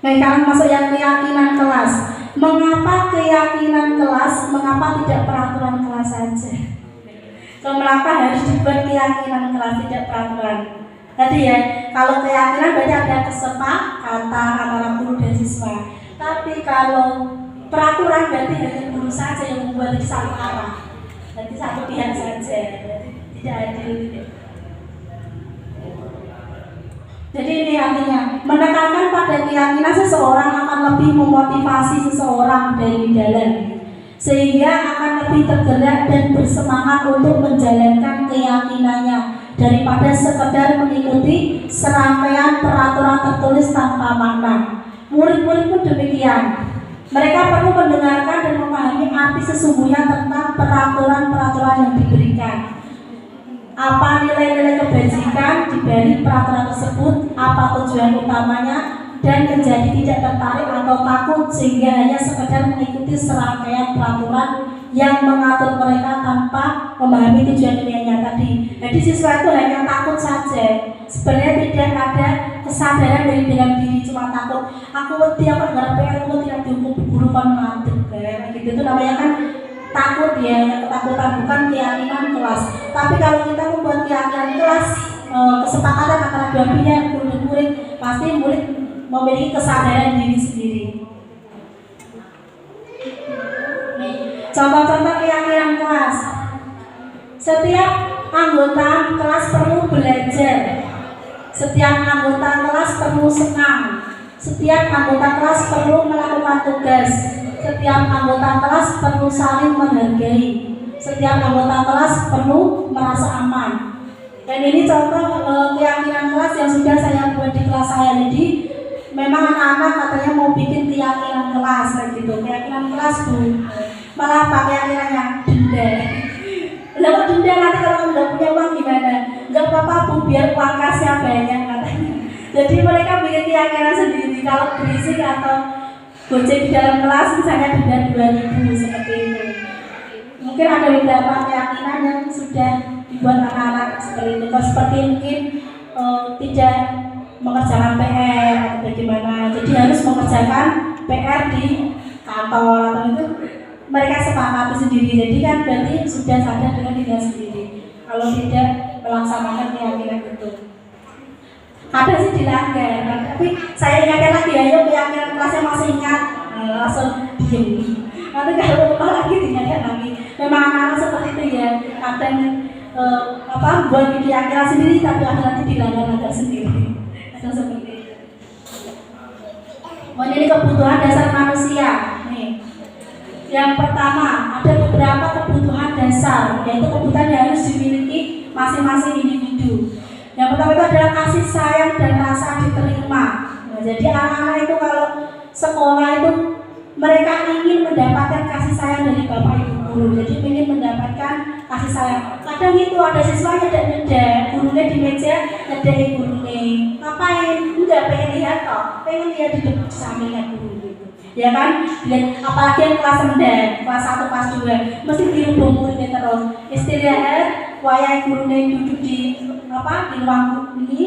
Nah, sekarang masuk yang keyakinan kelas. Mengapa keyakinan kelas? Mengapa tidak peraturan kelas saja? Kenapa harus dibuat keyakinan kelas, tidak peraturan? Tadi ya, kalau keyakinan berarti ada kesepakatan antara guru dan siswa. Tapi kalau peraturan berarti hanya guru saja yang membuat satu arah, berarti satu pihak saja, berarti tidak adil. Jadi ini artinya menekankan pada keyakinan seseorang akan lebih memotivasi seseorang dari dalam, sehingga akan lebih tergerak dan bersemangat untuk menjalankan keyakinannya daripada sekedar mengikuti serangkaian peraturan tertulis tanpa makna. Murid-murid pun demikian. Mereka perlu mendengarkan dan memahami arti sesungguhnya tentang peraturan-peraturan yang diberikan. Apa nilai-nilai kebajikan di balik peraturan tersebut, apa tujuan utamanya, dan menjadi tidak tertarik atau takut sehingga hanya sekedar mengikuti serangkaian peraturan yang mengatur mereka tanpa memahami tujuan dunianya tadi. Jadi siswa itu hanya takut saja. Sebenarnya tidak ada kesadaran dari dalam diri, cuma takut. Aku wedi apa nggak PR, aku tidak dihukum guru kan ngantuk kayak gitu. Itu namanya kan takut ya, yang ketakutan bukan keyakinan kelas. Tapi kalau kita membuat keyakinan kelas, kesepakatan antara dua pihak guru dan murid, pasti murid memiliki kesadaran diri sendiri. Contoh-contoh keyakinan kelas. Setiap anggota kelas perlu belajar. Setiap anggota kelas perlu senang. Setiap anggota kelas perlu melakukan tugas. Setiap anggota kelas perlu saling menghargai. Setiap anggota kelas perlu merasa aman. Dan ini contoh keyakinan kelas yang sudah saya buat di kelas saya. Jadi memang anak-anak katanya mau bikin keyakinan kelas gitu. Keyakinan kelas Bu. Malah pakai keyakinannya denda. Lalu denda nanti kalau kamu nggak punya uang gimana? Nggak apa-apa Bu, biar uang kasnya banyak katanya. Jadi mereka bikin keyakinan sendiri. Kalau berisik atau gojek di dalam kelas misalnya denda 2.000 seperti itu. Mungkin ada beberapa keyakinan yang sudah dibuat anak-anak seperti itu. Seperti mungkin tidak mengerjakan PR atau bagaimana. Jadi harus mengerjakan PR di kantor atau itu mereka sepakati sendiri. Jadi kan berarti sudah sadar dengan diri sendiri. Kalau tidak melaksanakan keyakinan itu, ada sih dilanggar. Tapi saya ingatkan lagi, ayo keyakinan kelasnya masih ingat, langsung diem. Nanti kalau lupa lagi diingatkan lagi. Memang anak-anak seperti itu ya, kadang buat keyakinan sendiri tapi nanti dilanggar sendiri. Ada seperti itu. Ini kebutuhan dasar manusia. Nih. Yang pertama, ada beberapa kebutuhan dasar, yaitu kebutuhan yang harus dimiliki masing-masing individu. Yang pertama itu adalah kasih sayang dan rasa diterima. Nah, jadi anak-anak itu kalau sekolah itu mereka ingin mendapatkan kasih sayang dari bapak ibu guru. Jadi ingin mendapatkan kasih sayang. Kadang itu ada siswa nyedek-nyedek, gurunya di meja nyedek gurunya. Ngapain? Enggak, pengen lihat toh, pengen lihat di depan sampingnya guru gitu. Ya kan? Dan apalagi yang kelas rendah, kelas 1, kelas 2, mesti dirubung muridnya terus. Istirahat, wayang gurunya duduk di ruang ini,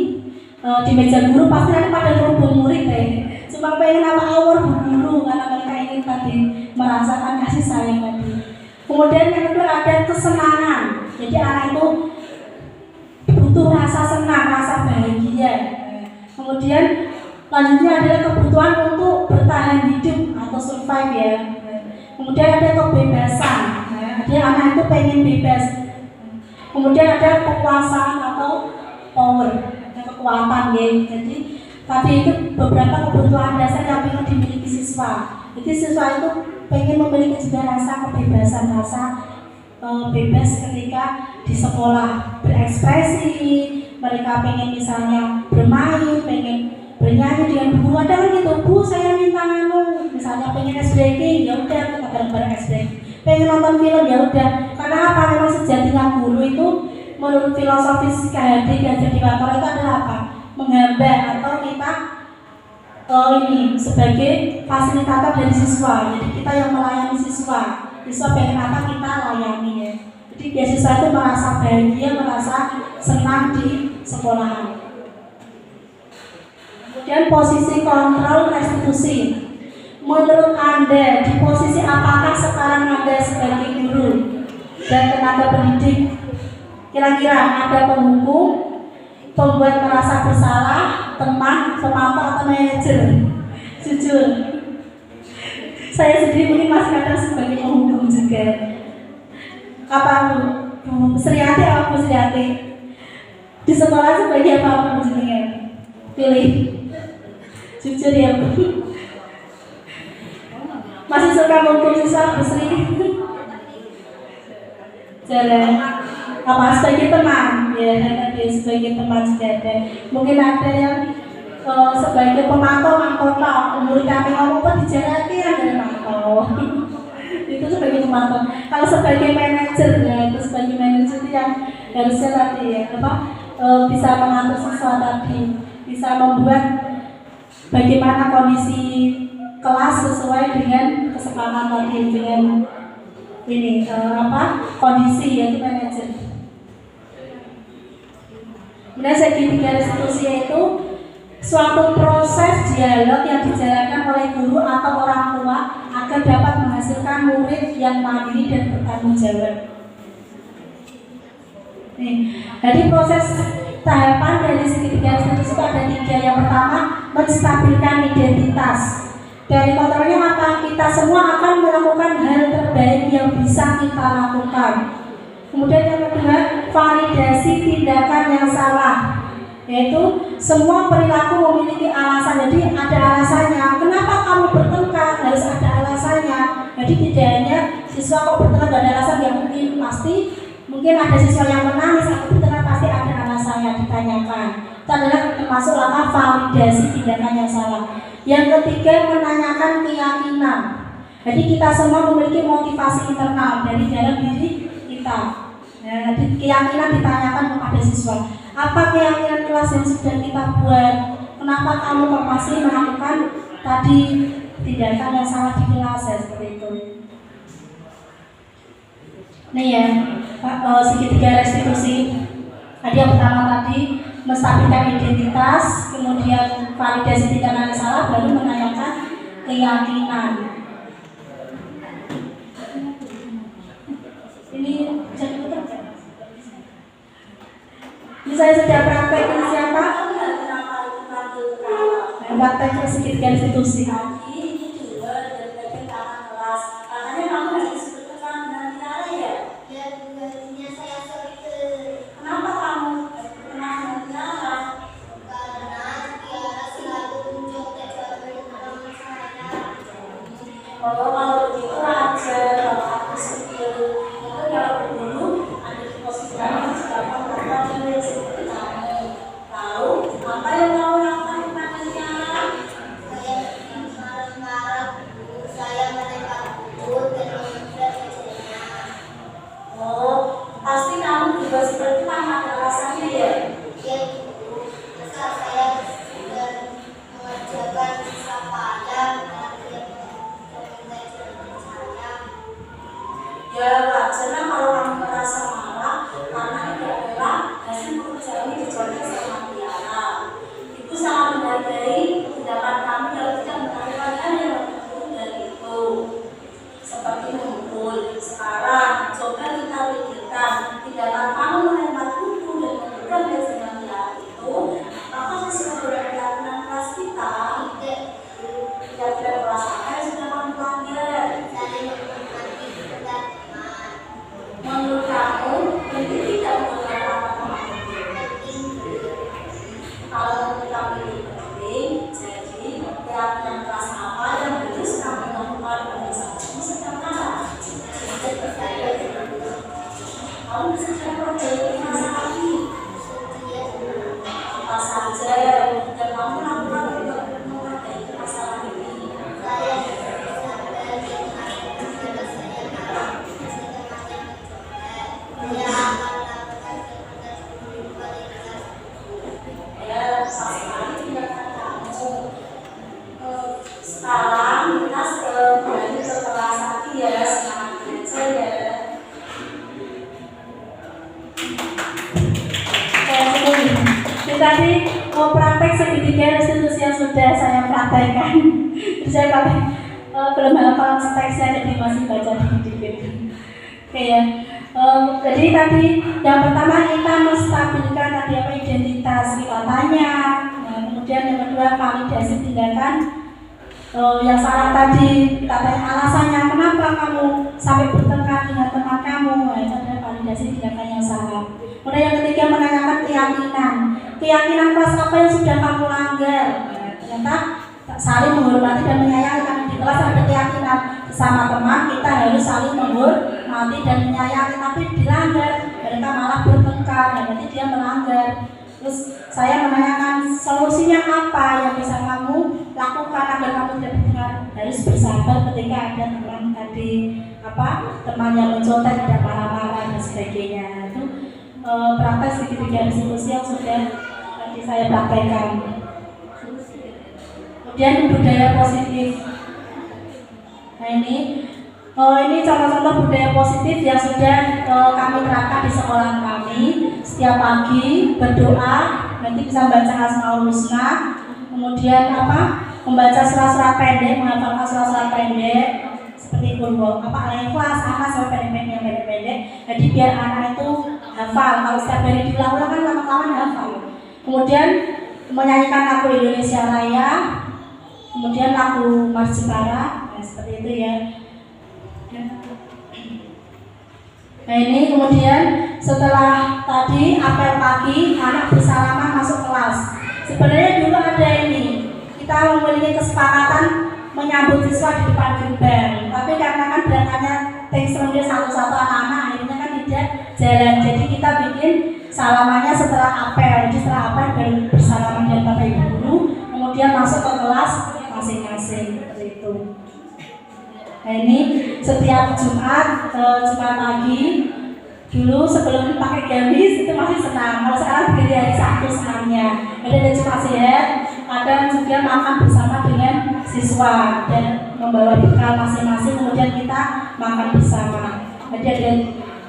di meja guru pasti nanti pada dirubung murid ya. Cuma pengen awal guru karena mereka ingin tadi merasakan kasih sayang tadi. Kemudian yang kedua ada kesenangan. Jadi anak itu butuh rasa senang, rasa bahagia. Kemudian selanjutnya adalah kebutuhan untuk bertahan hidup atau survive ya. Kemudian ada kebebasan. Jadi anak itu pengen bebas. Kemudian ada kekuasaan atau power, kekuatan ya. Jadi tadi itu beberapa kebutuhan dasar yang ingin dimiliki siswa. Jadi siswa itu pengen memiliki juga rasa kebebasan, rasa bebas ketika di sekolah berekspresi. Mereka pengen misalnya bermain, pengen bernyanyi dengan guru. Ada kan gitu, Bu saya minta misalnya pengen ice breaking, ya udah kita bareng-bareng ice breaking. Pengen nonton film, ya udah. Karena apa? Memang sejatinya guru itu menurut filosofis KHD Gajah Dewata itu adalah apa? Menghambat atau kita ini sebagai fasilitator dari siswa. Jadi kita yang melayani siswa. Siswa pengen apa kita layani ya. Jadi biar siswa itu merasa bahagia, merasa senang di sekolahan. Kemudian posisi kontrol restitusi. Menurut Anda di posisi apakah sekarang Anda sebagai guru dan tenaga pendidik? Kira-kira ada penghukum, pembuat merasa bersalah, teman, pemantau atau manajer? Jujur, saya sendiri mungkin masih kadang sebagai penghukum juga. Apa Bu Sriati atau Bu Sriati? Di sekolah sebagai apa Bu jenengan? Pilih. Jujur ya Bu. Masih suka menghukum siswa Bu Sri? Jarang. Apa sebagai teman? Ya, tadi sebagai teman juga ada. Mungkin ada yang sebagai pemantau mahkota, umur kami ngomong apa di jalan ada mantau. Itu sebagai pemantau. Kalau sebagai manajer, ya itu sebagai manajer itu yang harusnya tadi ya bisa mengatur siswa tadi, bisa membuat bagaimana kondisi kelas sesuai dengan kesepakatan tadi dengan ini kondisi yaitu manajer. Kemudian segitiga restitusi itu suatu proses dialog yang dijalankan oleh guru atau orang tua agar dapat menghasilkan murid yang mandiri dan bertanggung jawab. Jadi proses tahapan dari segitiga restitusi itu ada 3. Yang pertama, menstabilkan identitas. Dari kontrolnya maka kita semua akan melakukan hal terbaik yang bisa kita lakukan. Kemudian yang kedua, validasi tindakan yang salah, yaitu semua perilaku memiliki alasan. Jadi ada alasannya. Kenapa kamu bertengkar? Harus ada alasannya. Jadi tidak hanya siswa kok bertengkar gak ada alasan, ya mungkin ada siswa yang menangis atau bertengkar pasti ada alasannya ditanyakan. Itu adalah termasuk langkah validasi tindakan yang salah. Yang ketiga, menanyakan keyakinan. Jadi kita semua memiliki motivasi internal dari dalam diri kita. Nah, keyakinan ditanyakan kepada siswa. Apa keyakinan kelas yang sudah kita buat? Kenapa kamu kok masih melakukan tadi tindakan yang salah di kelas ya, seperti itu. Nih ya, segitiga restitusi. Tadi yang pertama tadi menstabilkan identitas, kemudian validasi tindakan yang salah, baru menanyakan keyakinan. Ini jadi betul kan? Ini saya sudah praktek ini siapa? Praktek segitiga restitusi. Kalau begitu wajar, kalau aku sendiri itu kalau dulu ada di posisi yang sedang melakukan ini seperti kamu. Lalu apa yang kamu lakukan kepadanya? Saya marah-marah, saya menembak bubur dan menjelaskannya. Oh, pasti kamu juga seperti apa ada alasannya ya? Iya, besar saya sudah mengerjakan sapaan. Ya wajarlah kalau kamu merasa marah karena itu adalah hasil pekerjaan yang dijalankan sama Tiara. Ibu sangat menghargai tindakan kamu yang tidak melakukannya yang betul dari itu. Seperti mengumpul. Sekarang coba kita pikirkan tindakan kamu melempar buku dan memberikan dengan Tiara itu. Apakah sesuai dengan keyakinan kelas kita? Tidak kelas apa yang sudah kamu pelajari? Menurut kamu, ini tidak menurut apa-apa. Kalau menurut kamu ini penting, jadi keyakinan kelas apa yang harus kamu lakukan pada saat kamu sedang marah. Kamu bisa percaya masa lagi. Apa saja yang kamu lakukan untuk memperbaiki masalah ini. Sekarang kita kembali ke kelas lagi ya, semangat belajar ya. Tadi praktek segitiga restitusi yang sudah saya praktekkan. Saya praktek belum hafal teksnya, jadi masih baca dikit-dikit. Oke ya. Jadi tadi yang pertama kita menstabilkan tadi apa identitas wilayahnya, kemudian yang kedua validasi tindakan yang salah tadi, kita tanya alasannya kenapa kamu sampai bertengkar dengan teman kamu, itu adalah validasi tindakan yang salah. Kemudian yang ketiga menanyakan keyakinan kelas apa yang sudah kamu langgar. Ternyata saling menghormati dan menyayangi, karena di kelas ada keyakinan sama teman kita harus saling menghormati dan menyayangi, tapi dilanggar mereka malah bertengkar, berarti dia melanggar. Terus saya menanyakan solusinya apa yang bisa kamu lakukan agar kamu tidak bertengkar. Harus bersabar ketika ada teman tadi teman yang mencontek, tidak marah-marah dan sebagainya. Itu praktek segitiga diskusi yang sudah tadi saya praktekkan. Kemudian budaya positif. Nah ini contoh-contoh budaya positif yang sudah kami terapkan di sekolah kami. Setiap pagi berdoa, nanti bisa membaca Asmaul Husna, kemudian membaca surat-surat pendek, menghafalkan surat-surat pendek seperti Al-Ikhlas, Anas sampai pendek-pendek. Jadi biar anak itu hafal. Kalau setiap hari diulang-ulang kan lama-lama hafal. Kemudian menyanyikan lagu Indonesia Raya, kemudian lagu Marjipara, seperti itu ya. Nah ini kemudian setelah tadi apel pagi, anak bersalaman masuk kelas. Sebenarnya dulu ada kita memiliki kesepakatan menyambut siswa di depan gerbang, tapi karena kan berangkatnya dia satu-satu anak-anak, akhirnya kan tidak jalan. Jadi kita bikin salamannya setelah apel. Jadi setelah apel baru bersalaman dengan Bapak Ibu guru, kemudian masuk ke kelas masing-masing seperti itu. Nah ini setiap Jumat pagi, dulu sebelum pakai gamis itu masih senang. Kalau sekarang begini hari Sabtu senangnya. Jadi ada Jumat sehat, kadang juga makan bersama dengan siswa dan membawa bekal masing-masing, kemudian kita makan bersama. Jadi ada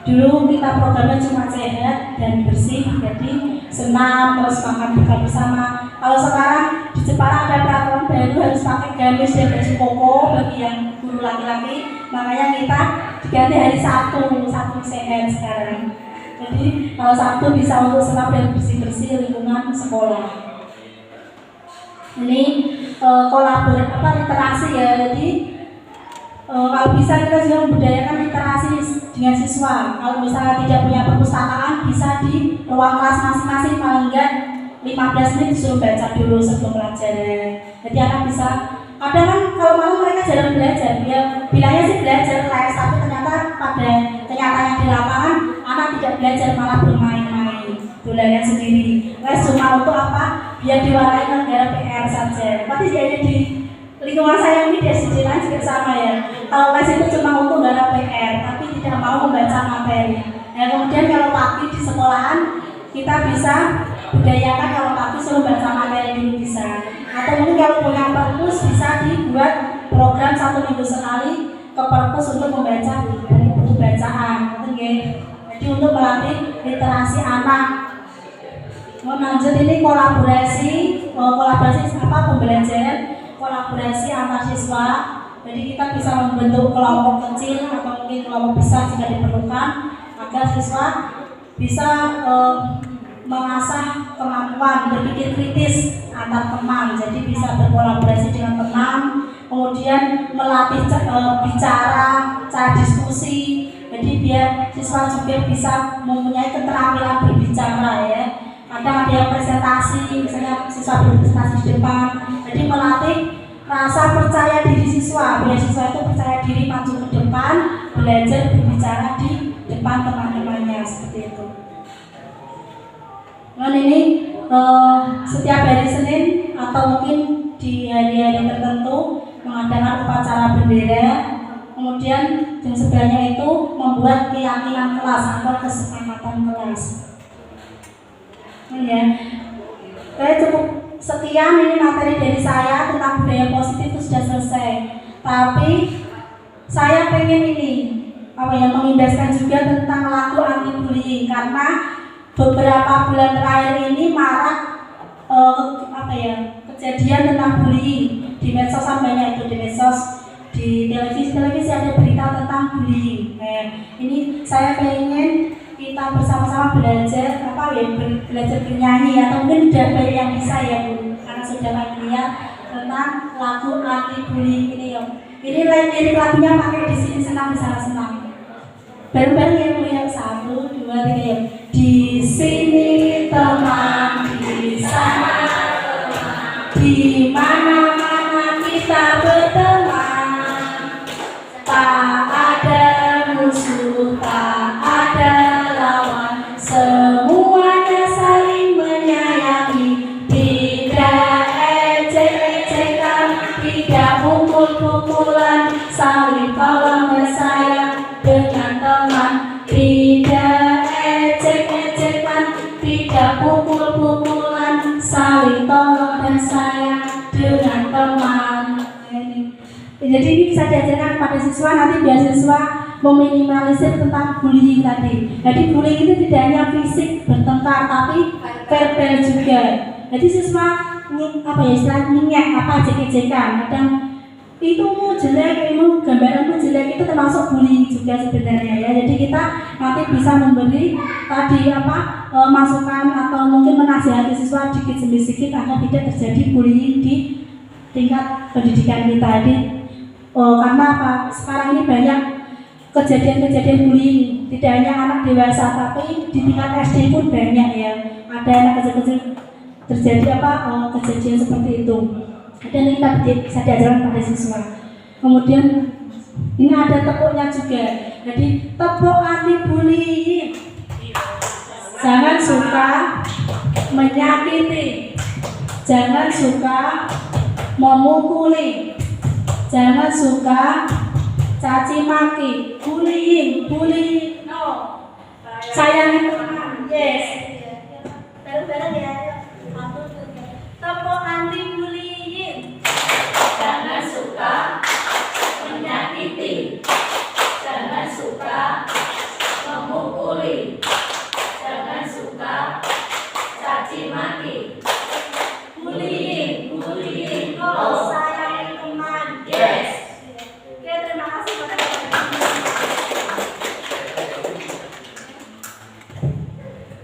dulu kita programnya Jumat sehat dan bersih, jadi senam terus makan bekal bersama. Kalau sekarang di Jepara ada peraturan baru harus pakai gamis dan baju koko bagi yang guru laki-laki, makanya kita diganti hari Sabtu sehat sekarang. Jadi kalau Sabtu bisa untuk senam dan bersih-bersih lingkungan sekolah. Ini literasi ya. Jadi kalau bisa kita juga membudayakan literasi dengan siswa. Kalau misalnya tidak punya perpustakaan, bisa di ruang kelas masing-masing paling enggak 15 menit disuruh baca dulu sebelum pelajaran. Jadi anak bisa, kadang kan kalau malam mereka jarang belajar, dia bilangnya sih belajar les, tapi ternyata pada kenyataannya di lapangan anak tidak belajar, malah bermain-main, dolanan sendiri. Les cuma untuk biar diwarnai negara PR saja. Tapi jadi di lingkungan saya ini di lain juga sama ya. Kalau les itu cuma untuk negara PR, tapi tidak mau membaca materi. Nah, kemudian kalau pagi di sekolahan kita bisa budayakan kalau pagi suruh baca materi dulu bisa. Atau mungkin kalau punya perpus bisa dibuat program 1 minggu sekali ke perpus untuk membaca dari buku bacaan. Jadi untuk melatih literasi anak. Lanjut ini kolaborasi pembelajaran kolaborasi antar siswa. Jadi kita bisa membentuk kelompok kecil atau mungkin kelompok besar jika diperlukan agar siswa bisa mengasah kemampuan berpikir kritis antar teman. Jadi bisa berkolaborasi dengan teman, kemudian melatih bicara, cara diskusi. Jadi biar siswa juga bisa mempunyai keterampilan berbicara ya. Kadang ada yang presentasi, misalnya siswa berpresentasi di depan. Jadi melatih rasa percaya diri siswa, biar siswa itu percaya diri maju ke depan, belajar berbicara di depan teman-temannya seperti itu. Dan ini setiap hari Senin atau mungkin di hari-hari tertentu mengadakan upacara bendera, kemudian yang sebelahnya itu membuat keyakinan kelas atau kesepakatan kelas. Ya, saya cukup sekian ini materi dari saya tentang budaya positif itu sudah selesai. Tapi saya pengen mengimbaskan juga tentang lagu anti bullying karena beberapa bulan terakhir ini marak kejadian tentang bullying di medsos, banyak itu di medsos, di di televisi ada berita tentang bullying. Ini saya pengen kita bersama-sama belajar belajar bernyanyi atau mungkin sudah banyak yang bisa ya Bu, karena sudah familiar tentang lagu anti bullying ini ya. Ini lirik lagunya pakai di sini senang di sana senang. Bareng-bareng ya Bu ya, 1, 2, 3 ya. Di sini teman, di sana teman, di mana-mana kita berteman. Tak ada musuh, tak ada lawan, semuanya saling menyayangi. Tidak ejek-ejekan, tidak pukul-pukulan, saling tolong dan sayang dengan teman. Tidak ejek-ejekan, tidak pukul-pukulan, saling tolong dan sayang dengan teman. Jadi ini bisa diajarkan kepada siswa, nanti biar siswa meminimalisir tentang bullying tadi. Jadi bullying itu tidak hanya fisik bertengkar, tapi verbal juga. Jadi siswa istilahnya ejek-ejekan, kadang itumu jelek, gambaranmu jelek, itu termasuk bullying juga sebenarnya ya. Jadi kita nanti bisa memberi tadi masukan atau mungkin menasihati siswa sedikit demi sedikit agar tidak terjadi bullying di tingkat pendidikan kita. Karena sekarang ini banyak kejadian-kejadian bullying, tidak hanya anak dewasa tapi di tingkat SD pun banyak ya. Ada anak kecil-kecil terjadi kejadian seperti itu. Dan kita bisa diajarkan pada siswa. Kemudian ini ada tepuknya juga. Jadi tepuk anti bullying. Jangan suka menyakiti, jangan suka memukuli, jangan suka caci maki. Bullying no. Sayangi teman, yes. Bareng-bareng ya. Tepuk anti bullying. Jangan suka menyakiti, jangan suka memukuli, jangan suka caci maki. Bullying no. Sayangi teman, yes. Oke, terima kasih pada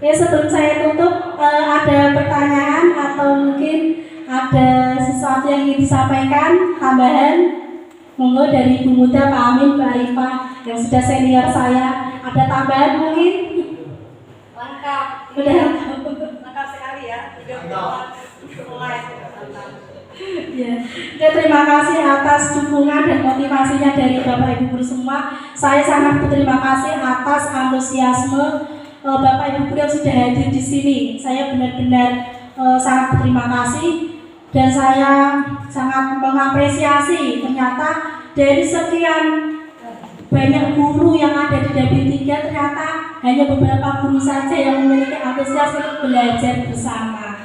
ya, sebelum saya tutup, ada pertanyaan atau mungkin ada sesuatu yang ingin disampaikan tambahan? Monggo dari Ibu Muda, Pak Amin, Mbak Arifah yang sudah senior saya, ada tambahan mungkin? Lengkap. Udah lengkap sekali ya. Ya, terima kasih atas dukungan dan motivasinya dari Bapak Ibu guru semua. Saya sangat berterima kasih atas antusiasme Bapak Ibu guru yang sudah hadir di sini. Saya benar-benar sangat berterima kasih dan saya sangat mengapresiasi ternyata dari sekian banyak guru yang ada di Dapil 3 ternyata hanya beberapa guru saja yang memiliki antusias untuk belajar bersama.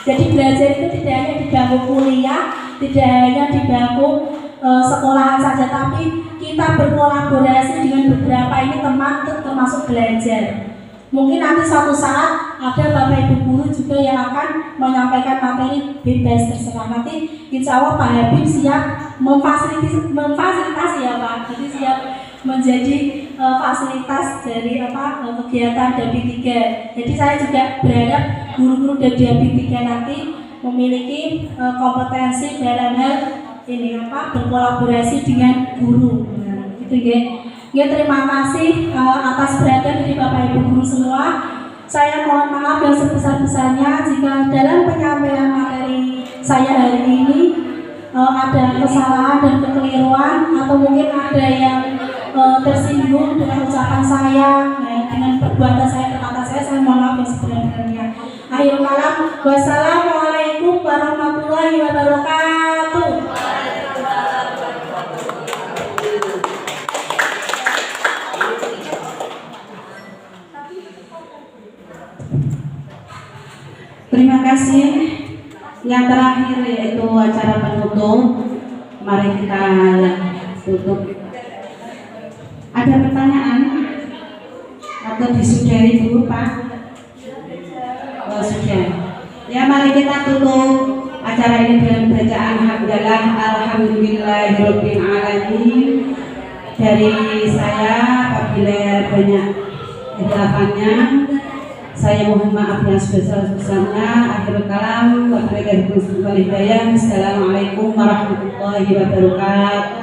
Jadi belajar itu tidak hanya di bangku kuliah, tidak hanya di bangku sekolahan saja, tapi kita berkolaborasi dengan beberapa ini teman termasuk belajar. Mungkin nanti suatu saat ada Bapak Ibu guru juga yang akan menyampaikan materi bebas terserah. Nanti insya Allah Pak Habib siap memfasilitasi ya Pak. Jadi siap menjadi fasilitas dari kegiatan Dapil 3. Jadi saya juga berharap guru-guru dari Dapil 3 nanti memiliki kompetensi dalam hal ini berkolaborasi dengan guru. Nah, itu ya. Ya, terima kasih atas perhatian dari Bapak Ibu guru semua. Saya mohon maaf yang sebesar-besarnya jika dalam penyampaian materi saya hari ini ada kesalahan dan kekeliruan atau mungkin ada yang tersinggung dengan ucapan saya, dengan perbuatan saya, kata saya mohon maaf yang sebenarnya. Akhir kalam, wassalamualaikum warahmatullahi wabarakatuh. Terima kasih. Yang terakhir yaitu acara penutup. Mari kita tutup. Ada pertanyaan atau disudahi dulu Pak? Oh sudah. Ya, mari kita tutup acara ini dengan bacaan hamdalah alhamdulillahirabbil alamin. Dari saya apabila banyak kehilafan, saya mohon maaf yang sebesar-besarnya. Akhirul kalam, wabillahi taufiq wal hidayah. Assalamualaikum warahmatullahi wabarakatuh.